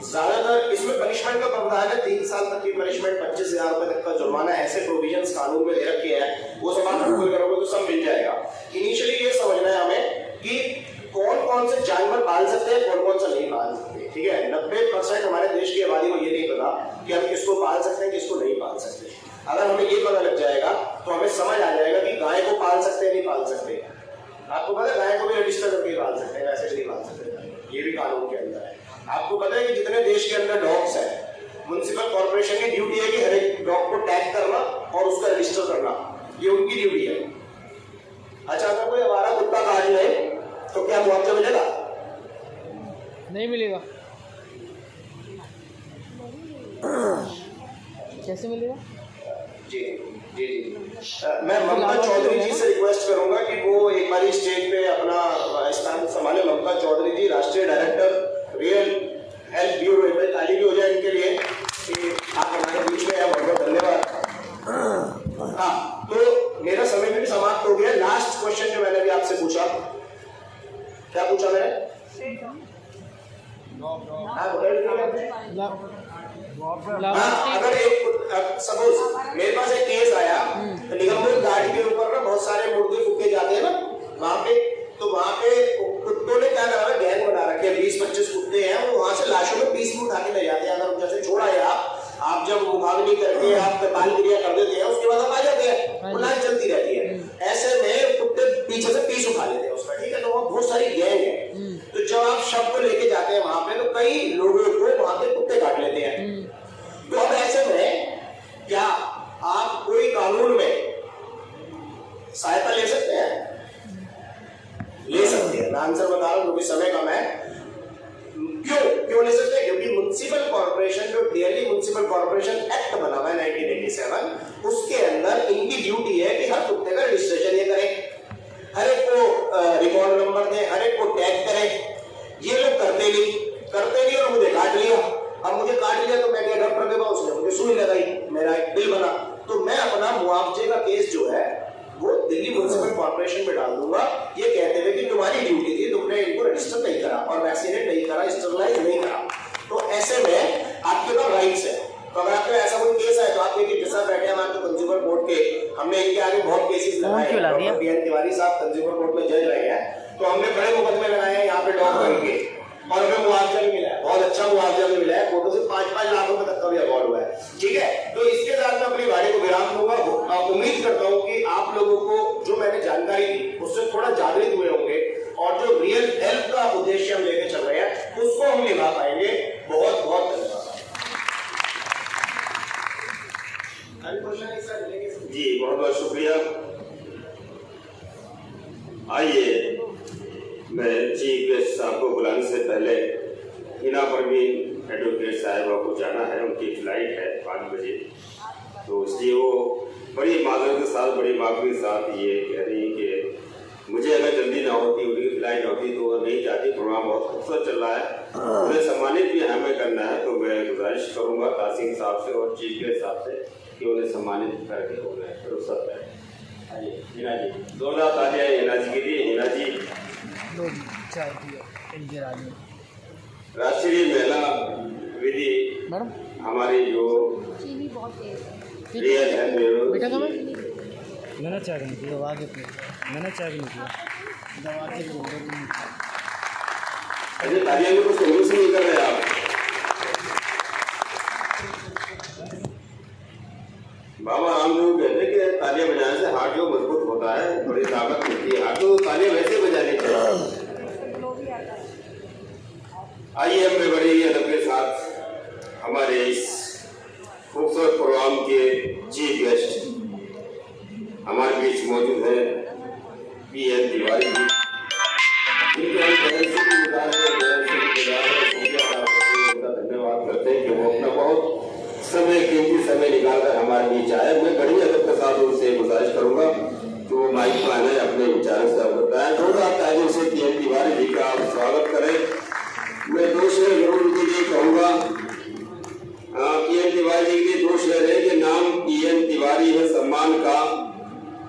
ज्यादातर इसमें पनिशमेंट का प्रावधान है 3 साल तक की पनिशमेंट, 25,000 रुपए तक का जुर्माना, ऐसे प्रोविजंस कानून में दे रखे हैं। वो सब आप गूगल करोगे तो सब मिल जाएगा। इनिशियली ये समझना है हमें कि कौन कौन से जानवर पाल सकते हैं, कौन कौन सा नहीं पाल सकते, ठीक है। 90% हमारे देश की आबादी को ये नहीं पता कि हम किसको पाल सकते हैं, किसको नहीं पाल सकते। अगर हमें ये पता लग जाएगा तो हमें समझ आ जाएगा कि गाय को पाल सकते हैं, नहीं पाल सकते। आपको पता है गाय को भी रजिस्टर करके पाल सकते हैं, वैसे नहीं पाल सकते, ये भी कानून के अंदर है। आपको पता है कि जितने देश के अंदर डॉग्स हैं, म्युनिसिपल कॉर्पोरेशन की ड्यूटी है कि हर एक डॉग को टैग करना और उसका रजिस्टर करना, ये उनकी ड्यूटी है। अच्छा, अगर कोई हमारा कुत्ता काट ले तो क्या मुआवजा मिलेगा? नहीं मिलेगा। कैसे मिलेगा? जी जी जी, मैं ममता चौधरी जी से रिक्वेस्ट करूंगा कि वो एक बार स्टेज पे अपना स्थान संभाले। ममता चौधरी जी, राष्ट्रीय डायरेक्टर रियल हेल्थ ब्यूरो, ताली भी हो जाए इनके लिए कि आप हमारे बीच में हैं। बहुत बहुत धन्यवाद। हाँ, तो मेरा समय भी समाप्त हो गया। लास्ट क्वेश्चन जो मैंने भी आपसे पूछा, क्या पूछा मैंने? अगर एक सपोज मेरे पास एक केस आया, निगमबोध घाट के ऊपर ना बहुत सारे मुर्गे फूके जाते हैं ना वहां पे, तो वहां पे कुत्तों ने क्या करा, गैंग बना रखे हैं, 20-25 कुत्ते हैं, वो वहां से लाशों में पीस उठा के ले जाते हैं। अगर जैसे छोड़ा है आप जब मुखाग्नि करके आप बाल क्रिया कर देते हैं, उसके बाद आप आ जाते हैं, वो लाश चलती रहती है। ऐसे में कुत्ते पीछे से पीस उठा लेते हैं उसका, ठीक है। तो वहाँ बहुत सारी गैंग है। तो जब आप शव को लेके जाते हैं वहां पे, तो कई लोगों को वहां पे कुत्ते काट लेते हैं। तो अब ऐसे में क्या आप कोई कानून में सहायता ले सकते हैं? ले सकते हैं। मैं आंसर बता रहा हूं क्योंकि समय कम है। क्यों ले सकते हैं? क्योंकि म्युनिसिपल कॉर्पोरेशन, जो दिल्ली म्युनिसिपल कॉर्पोरेशन एक्ट बना हुआ है 1987, उसके अंदर इनकी ड्यूटी है कि हर कुत्ते का रजिस्ट्रेशन ये करें, हर एक को रिकॉर्ड नंबर दें, हर एक को टैग करें। ये लोग करते नहीं और मुझे काट लिया। अब मुझे काट लिया तो मैं गया डॉक्टर के पास, उसने मुझे सुई लगाई, मेरा एक बिल बना, तो मैं अपना मुआवजे का केस जो है वो दिल्ली म्युनिसिपल कॉर्पोरेशन में डाल दूंगा, ये कहते हुए कि तुम्हारी ड्यूटी थी, तुमने इनको रजिस्टर नहीं करा और वैक्सीनेट नहीं करा, स्टरलाइज नहीं करा। तो ऐसे में आपके पास राइट्स है। तो अगर आपके ऐसा कोई केस है तो आप देखिए, जैसा बैठे हमारे तो कंज्यूमर कोर्ट के, हमने इनके आगे बहुत केसेस लगाए हैं। डॉक्टर बीएन तिवारी साहब कंज्यूमर कोर्ट में जज रहे हैं, तो हमने बड़े मुकदमे लगाए हैं यहाँ पे डॉग करके, और हमें मुआवजा भी मिला है, बहुत अच्छा मुआवजा भी मिला है। कोर्टों से 5-5 लाख रुपए तक का भी अवार्ड हुआ है, ठीक है। तो इसके साथ मैं अपनी वाणी को विराम दूंगा। उम्मीद करता हूँ कि आप लोगों को जो मैंने जानकारी दी उससे थोड़ा जागृत हुए होंगे, और जो रियल हेल्थ का उद्देश्य हम लेके चल रहे हैं उसको हम निभा पाएंगे। बहुत बहुत धन्यवाद। जी बहुत बहुत शुक्रिया। आइए, मैं चीफ गेस्ट साहब को बुलाने से पहले हिना परवीन एडवोकेट साहिबा को जाना है, उनकी फ्लाइट है 5 बजे, तो इसलिए वो बड़ी माजरत के साथ, बड़ी माफी के साथ ये कह रही है कि मुझे अगर जल्दी ना होती, उनकी फ्लाइट होती तो वो नहीं जाती। प्रोग्राम बहुत खूबसूरत चल रहा है, उन्हें सम्मानित भी हमें करना है, तो मैं गुजारिश करूँगा तासीम साहब से और चीफ गेस्ट साहब से कि उन्हें सम्मानित करके उन्हें रुखसत करें। आइए हिना जी, जोरदार तालियां हिना जी के लिए। हिना जी राष्ट्रीय महिला विधि हमारी जो रियल हेल्थ ब्यूरो, मैंने चाय नहीं किया, दवा के मैंने चाय नहीं किया, दवा के अरे तालियां भी कुछ नहीं कर रहे आप। बड़ी ही अदब के साथ हमारे इस खूबसूरत प्रोग्राम के चीफ गेस्ट हमारे बीच मौजूद हैं पीएन तिवारी जी, जिनके हम धन्यवाद करते हैं कि वो अपना बहुत कीमती समय निकालकर हमारे बीच आए। मैं बड़ी अदब के साथ उनसे गुजारिश करूंगा कि वो माइक पर आने अपने विचारों से अवगत कराएं। जोरदार तालियों से पीएन तिवारी जी का आप स्वागत करें। मैं दो शेर जरूर उनके लिए कहूंगा। पीएन तिवारी जी के लिए दो शेर है कि नाम पीएन तिवारी है सम्मान का,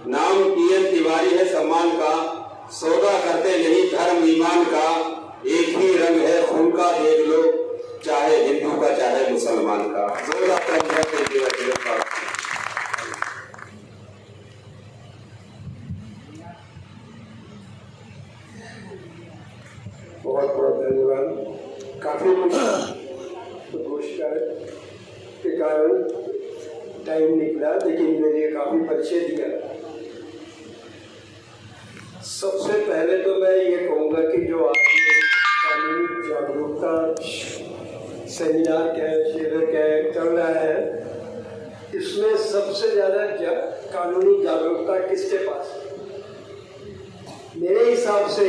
नाम पीएन तिवारी है सम्मान का, सौदा करते नहीं धर्म ईमान का, एक ही रंग है खून का देख लो, चाहे हिंदू का चाहे मुसलमान का। बहुत बहुत धन्यवाद। काफी कुछ कोशिश के कारण टाइम निकला, लेकिन मेरे काफी परिचय दिया। सबसे पहले तो मैं ये कहूँगा कि जो आज कानूनी जागरूकता सेमिनार शिविर चल रहा है, इसमें सबसे ज़्यादा कानूनी जागरूकता किसके पास है? मेरे हिसाब से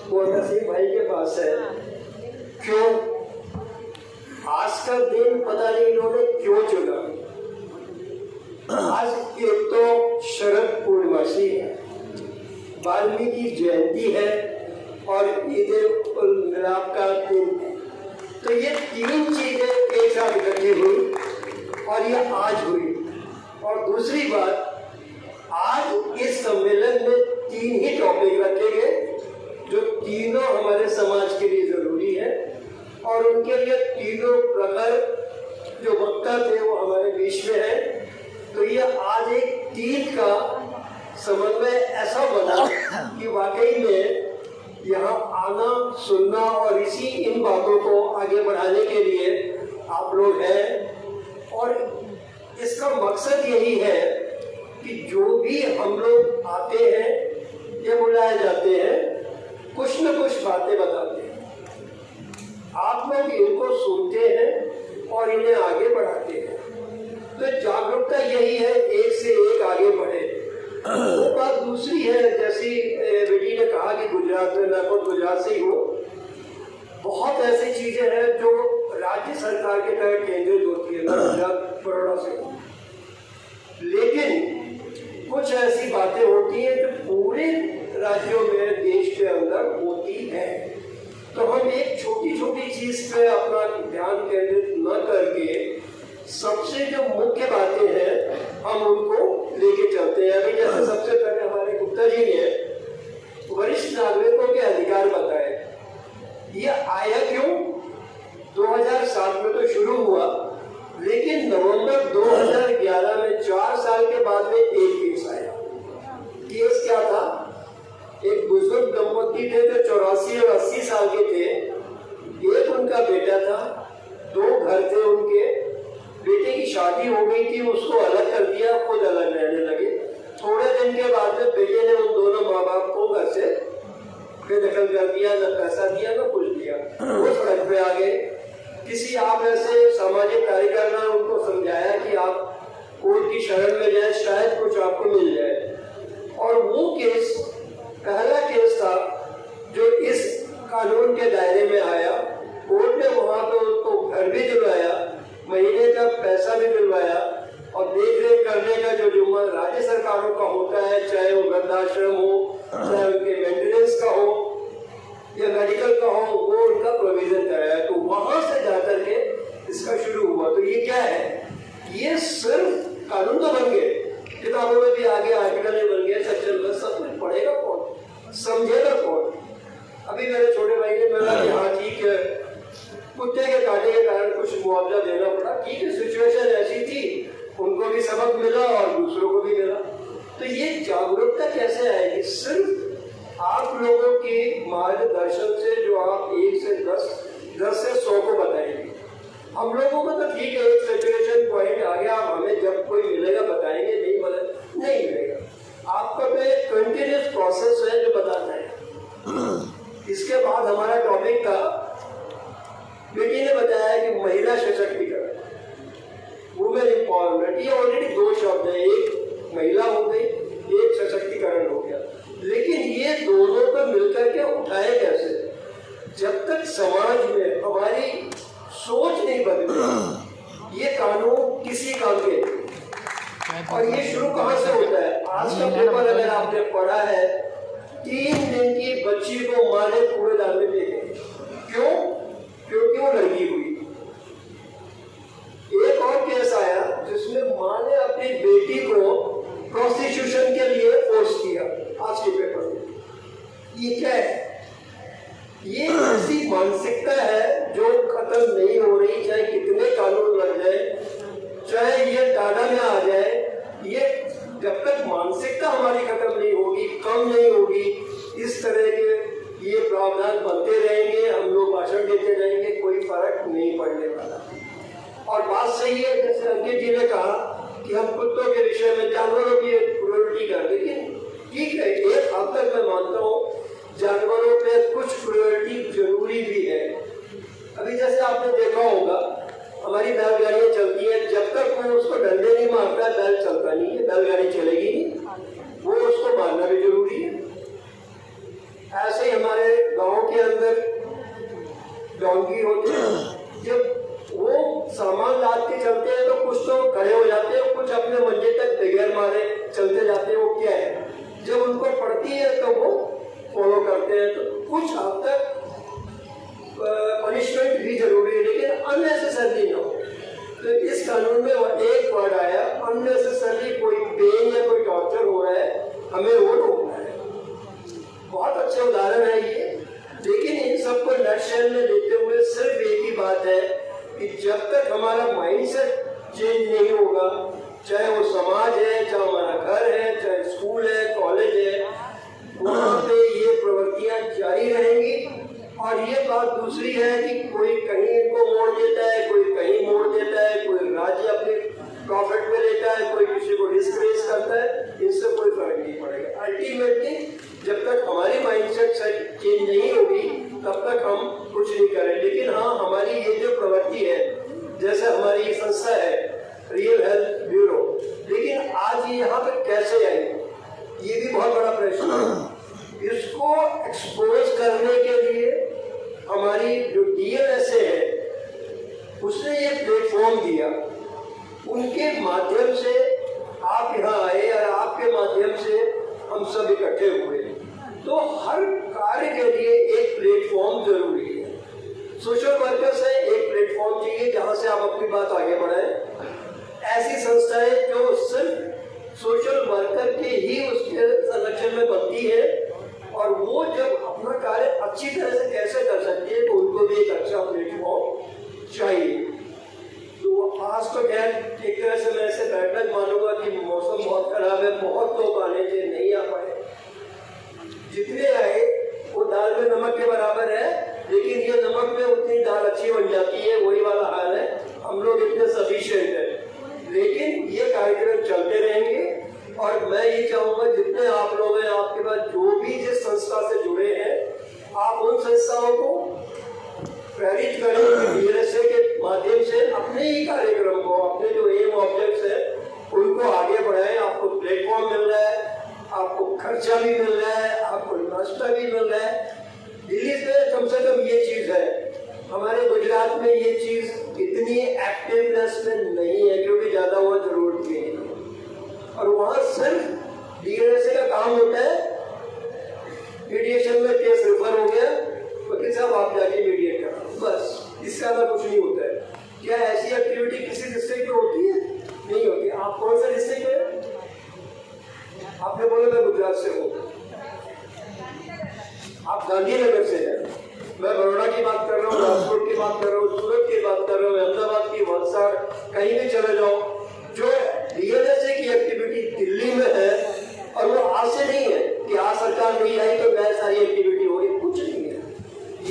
वो नसीम भाई के पास है। क्यों? आज का दिन पता नहीं इन्होंने क्यों चुना। आज एक तो शरद पूर्णिमासी है, वाल्मीकि जयंती है और ईद उल मिलाद का दिन, तो ये तीन चीजें एक साथ इकट्ठी हुई और ये आज हुई। और दूसरी बात, आज इस सम्मेलन में तीन ही टॉपिक रखे गए जो तीनों हमारे समाज के लिए जरूरी है, और उनके लिए तीनों प्रकार जो वक्ता थे वो हमारे बीच में है। तो ये आज एक तीन का समन्वय ऐसा बना कि वाकई में यहाँ आना, सुनना और इसी इन बातों को आगे बढ़ाने के लिए आप लोग हैं। और इसका मकसद यही है कि जो भी हम लोग आते हैं या बुलाए जाते हैं, कुछ न कुछ बातें बताते हैं, आप लोग इनको सुनते हैं और इन्हें आगे बढ़ाते हैं। तो जागरूकता यही है, एक से एक आगे बढ़े। वो बात दूसरी है, जैसी बेटी ने कहा कि गुजरात में, मैं खुद गुजरात से ही हूँ, बहुत ऐसी चीजें हैं जो राज्य सरकार के तहत केंद्रित होती है। मैं गुजरात बड़ौदा से हूँ, लेकिन कुछ ऐसी बातें होती हैं जो पूरे राज्यों में, देश के अंदर होती है। तो हम एक छोटी छोटी चीज पे अपना ध्यान केंद्रित न करके सबसे जो मुख्य बातें हैं हम उनको लेके चलते हैं। अभी जैसे सबसे पहले हमारे गुप्ता जी ने वरिष्ठ नागरिकों के अधिकार बताए। ये आया क्यों? 2007 में तो शुरू हुआ, लेकिन नवंबर 2011 में 4 साल के बाद में एक केस आया। केस क्या था? एक बुजुर्ग दंपति थे जो 84 और 80 साल के थे। एक उनका बेटा था, 2 घर थे उनके। बेटे की शादी हो गई थी, उसको अलग कर दिया, खुद अलग रहने लगे। थोड़े दिन के बाद में बेटे ने उन दोनों माँ बाप को घर से बेदखल कर दिया, न पैसा दिया न कुछ दिया। वो सड़क पे आ गए। किसी आप ऐसे सामाजिक कार्यकर्ता ने उनको समझाया कि आप कोर्ट की शरण में जाए, शायद कुछ आपको मिल जाए। और वो केस पहला केस था जो इस कानून के दायरे में आया। कोर्ट ने वहां पे उनको घर भी दिलवाया, महीने का पैसा भी दिलवाया, और देख रेख करने का जो जुम्मा राज्य सरकारों का होता है, चाहे वो वृद्धाश्रम हो, चाहे उनके मेंटेनेंस का हो या मेडिकल का हो, वो उनका प्रोविजन कराया। तो वहां से जाकर के इसका शुरू हुआ। तो ये क्या है? ये सिर्फ कानून तो बन गए, किताबों में भी आगे आर्टिकल बन गए, सब कुछ पढ़ेगा कौन, समझेगा कौन? अभी मेरे छोटे भाई ने बोला कि हाँ ठीक है, कुत्ते के काटे के कारण कुछ मुआवजा देना पड़ा, ठीक है, सिचुएशन ऐसी थी, उनको भी सबक मिला और दूसरों को भी मिला। तो ये जागरूकता कैसे आएगी? सिर्फ आप लोगों के मार्गदर्शन से, जो आप 1 से 10 से 100 को बताएंगे। हम लोगों को तो ठीक है, एक सिचुएशन पॉइंट आ गया, हमें जब कोई मिलेगा बताएंगे, नहीं मिलेगा। आपका तो एक कंटिन्यूस प्रोसेस है जो बताना है। इसके बाद हमारा टॉपिक था, बेटी महिला सशक्तिकरण, वुमेन एम्पावरमेंट, ये ऑलरेडी दो शब्द है, एक महिला हो गई, एक सशक्तिकरण हो गया। लेकिन ये दोनों को मिलकर के उठाए कैसे? जब तक समाज में हमारी सोच नहीं बदली, ये कानून किसी काम के नहीं। और ये शुरू कहाँ से होता है? आज का पेपर अगर आपने पढ़ा है, 3 दिन की बच्ची को माँ ने कूड़ेदान में फेंके। क्यों? क्योंकि वो लड़की हुई। एक और केस आया जिसमें माँ ने अपनी बेटी को प्रोस्टिट्यूशन के लिए फोर्स किया। आज के पेपर में ये क्या है? ये ऐसी मानसिकता है जो खत्म नहीं हो रही, चाहे कितने कानून लग जाए, चाहे ये टाटा में आ जाए, ये जब तक मानसिकता हमारी खत्म नहीं होगी, कम नहीं होगी, इस तरह के ये प्रावधान बनते रहेंगे, हम लोग भाषण देते रहेंगे, कोई फर्क नहीं पड़ने वाला। और बात सही है, जैसे अंकित जी ने कहा कि हम कुत्तों के विषय में जानवरों की क्रूरल्टी कर, लेकिन ठीक है, एक हद तक मैं मानता हूँ जानवरों पे कुछ क्रूरल्टी जरूरी भी है। अभी जैसे आपने देखा होगा, हमारी बैलगाड़ियां चलती हैं, जब तक वो उसको डंडे नहीं मारता है बैल चलता नहीं है, बैलगाड़ी चलेगी नहीं, वो उसको मारना भी जरूरी है। ऐसे ही हमारे गांव के अंदर डोंगी होते हैं, जब वो सामान लाद के चलते हैं तो कुछ तो खड़े हो जाते हैं, कुछ अपने मंजे तक बगैर मारे चलते जाते हैं। वो क्या है? जब उनको पड़ती है तो वो फॉलो करते हैं। तो कुछ हद तक पनिशमेंट भी जरूरी है, लेकिन अननेसेसरी ना हो। तो इस कानून में एक वर्ड आया, अननेसेसरी कोई पेन या कोई टॉर्चर हो रहा है, हमें वो रोकना है। बहुत अच्छे उदाहरण है ये, लेकिन इन सबको नटशेल में लेते हुए सिर्फ एक ही बात है कि जब तक हमारा माइंडसेट चेंज नहीं होगा, चाहे वो समाज है, चाहे हमारा घर है, चाहे स्कूल है, कॉलेज है, वहाँ पे ये प्रवृत्तियां जारी रहेंगी। और ये बात दूसरी है कि कोई कहीं इनको मोड़ देता है, कोई कहीं मोड़ देता है, कोई राज्य अपने प्रॉफिट में लेता है, कोई किसी को डिस्करेज करता है, इससे कोई फर्क नहीं पड़ेगा। अल्टीमेटली जब तक हमारी माइंडसेट चेंज नहीं होगी, तब तक हम कुछ नहीं करें। लेकिन हाँ, हमारी ये जो प्रवृत्ति है, जैसे हमारी ये संस्था है रियल हेल्थ ब्यूरो, लेकिन आज ये यहाँ पे कैसे आई, ये भी बहुत बड़ा प्रश्न है। इसको एक्सपोज करने के लिए हमारी जो DLSA है, उसने ये प्लेटफॉर्म दिया, उनके माध्यम से आप यहाँ आए और आपके माध्यम से हम सब इकट्ठे हुए। तो हर कार्य के लिए एक प्लेटफॉर्म जरूरी है। सोशल वर्कर्स है, एक प्लेटफॉर्म चाहिए जहाँ से आप अपनी बात आगे बढ़ाएं। ऐसी संस्थाएं जो सिर्फ सोशल वर्कर के ही उसके संरक्षण में बनती है, और वो जब अपना कार्य अच्छी तरह से कैसे कर सकती है, तो उनको भी एक अच्छा प्लेटफॉर्म चाहिए। तो आज तो खैर एक तरह से मैं ऐसे बैठक मानूंगा कि मौसम बहुत खराब है, बहुत लोग आने थे, नहीं आ पाए। जितने आए वो दाल में नमक के बराबर है, लेकिन ये नमक में उतनी दाल अच्छी बन जाती है, वही वाला हाल है। हम लोग इतने सफिशिएंट है, लेकिन ये कार्यक्रम चलते रहेंगे। और मैं ये चाहूंगा जितने आप लोग हैं, आपके पास जो भी जिस संस्था से जुड़े हैं, आप उन संस्थाओं को प्रेरित करें कि DLSA के माध्यम से अपने ही कार्यक्रम को, अपने जो एम ऑब्जेक्ट्स है, उनको आगे बढ़ाएं। आपको प्लेटफॉर्म मिल रहा है, आपको खर्चा भी मिल रहा है, आपको नाश्ता भी मिल रहा है। दिल्ली से कम ये चीज है, हमारे गुजरात में ये चीज इतनी एक्टिवनेस में नहीं है, क्योंकि ज्यादा वो जरूरत भी नहीं। और वहाँ सिर्फ DLSA का काम होता है, मीडिएशन में केस रेफर हो गया, वकील साहब आप जाके मीडिएट करो, बस, इससे ज्यादा कुछ नहीं होता है। क्या ऐसी एक्टिविटी किसी डिस्ट्रिक्ट में होती है? नहीं होती। आप कौन सा डिस्ट्रिक्ट है? आपने बोला मैं गुजरात से हूँ, आप गांधीनगर से हैं, मैं बड़ौदा की बात कर रहा हूँ, राजकोट की बात कर रहा हूँ, सूरत की बात कर रहा हूँ, अहमदाबाद की, वलसाड़, कहीं भी चले जाओ। जो DLSA की एक्टिविटी दिल्ली में है, और वो आज से नहीं है कि आज सरकार नहीं आई तो मैं सारी एक्टिविटी हो गई, कुछ नहीं है।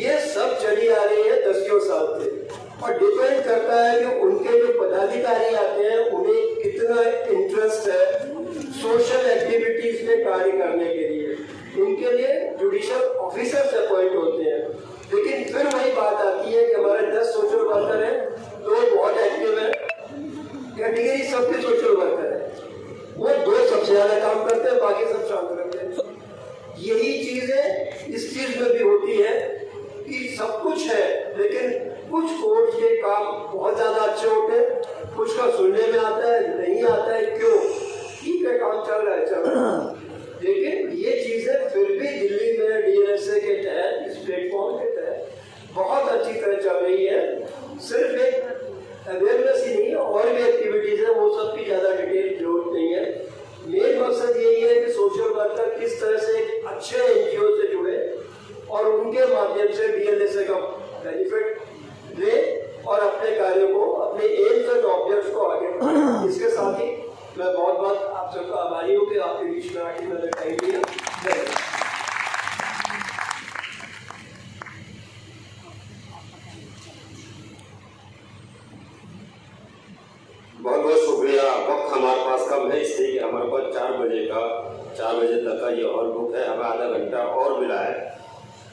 ये सब चली आ रही है 10 साल से, और डिपेंड करता है कि उनके जो पदाधिकारी आते हैं उन्हें कितना इंटरेस्ट है सोशल एक्टिविटीज में कार्य करने के लिए। उनके लिए जुडिशियल ऑफिसर्स अपॉइंट होते हैं। लेकिन फिर वही बात आती है कि हमारे 10 सोशल वर्कर हैं, 2 कुछ कोर्ट के काम बहुत ज़्यादा अच्छे होते हैं, कुछ का सुनने में आता है, नहीं आता है, क्यों? ठीक है, काम चल रहा है, चल रहा है। लेकिन ये चीज़ें फिर भी दिल्ली में DNSA के तहत, इस प्लेटफॉर्म के तहत बहुत अच्छी तरह चल रही है। सिर्फ एक अवेयरनेस ही नहीं, और भी एक्टिविटीज़ है, वो सब की ज़्यादा डिटेल जरूरत नहीं है। मेन मकसद यही है कि सोशल वर्कर किस तरह से एक अच्छे NGO से जुड़े और उनके माध्यम से DNSA का बेनिफिट ले और अपने कार्य को, अपने एम्स एंड ऑब्जेक्ट्स को आगे बढ़ाए। इसके साथ ही मैं बहुत बहुत आप सबका आभारी हूँ कि आपके बीच में आके मैंने टाइम दिया। बहुत बहुत शुक्रिया। वक्त हमारे पास कम है, इसलिए कि हमारे पास 4 बजे तक का ये और बुक है, हमें आधा घंटा और मिला है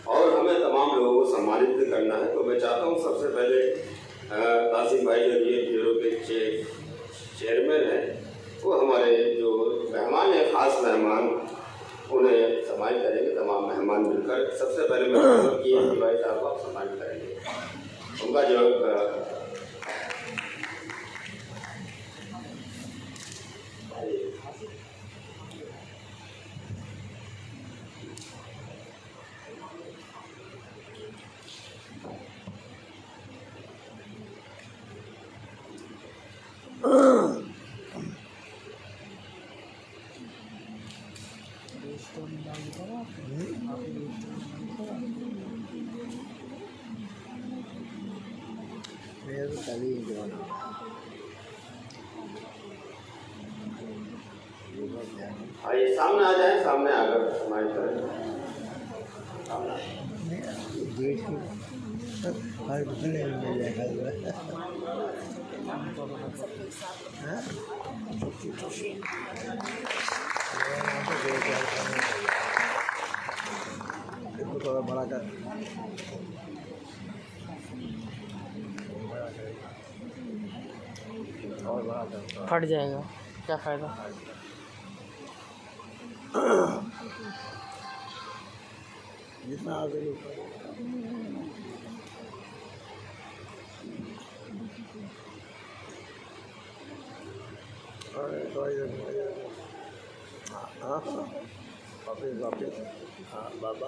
और हमें तमाम लोगों को सम्मानित भी करना है। तो मैं चाहता हूँ सबसे पहले तासिम भाई जो ये ब्यूरो के चेयरमैन हैं, वो हमारे जो मेहमान हैं, ख़ास मेहमान, उन्हें सम्मानित करेंगे। तमाम मेहमान मिलकर सबसे पहले मैं भाई साहब को सम्मानित करेंगे। उनका जो मेरा तो कल ही जवाना आइए सामने आ जाए, सामने आकर हमारी तरह गेट हर कितने मिल जाएगा। थोड़ा बड़ा कर और बड़ा कर, फट जाएगा, क्या फ़ायदा। जितना आगे वापिस हाँ बाबा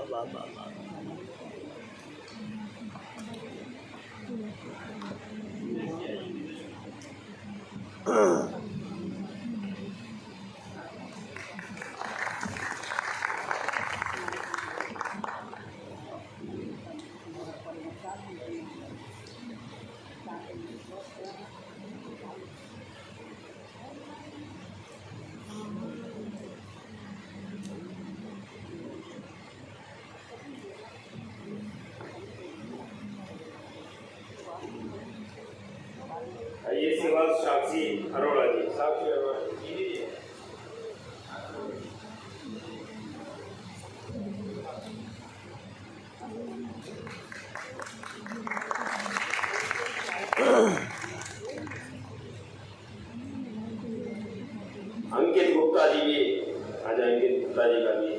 ये सेवा साक्षी अरोड़ा जी, साक्षी अरोड़ा जी। अंकित गुप्ता जी भी आ जाएंगे, गुप्ता जी का भी।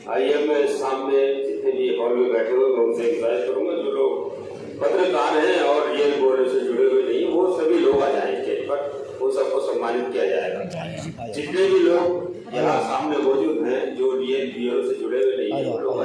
आइए मैं सामने जितने भी हॉल में बैठे हुए मैं उनसे गुजारिश करूंगा, जो लोग पत्रकार हैं और रियल ब्यूरो से जुड़े हुए नहीं, वो सभी लोग आ जाएं स्टेज पर, वो सबको सम्मानित किया जाएगा। जितने भी लोग यहाँ सामने मौजूद हैं जो रियल ब्यूरो से जुड़े हुए नहीं, वो लोग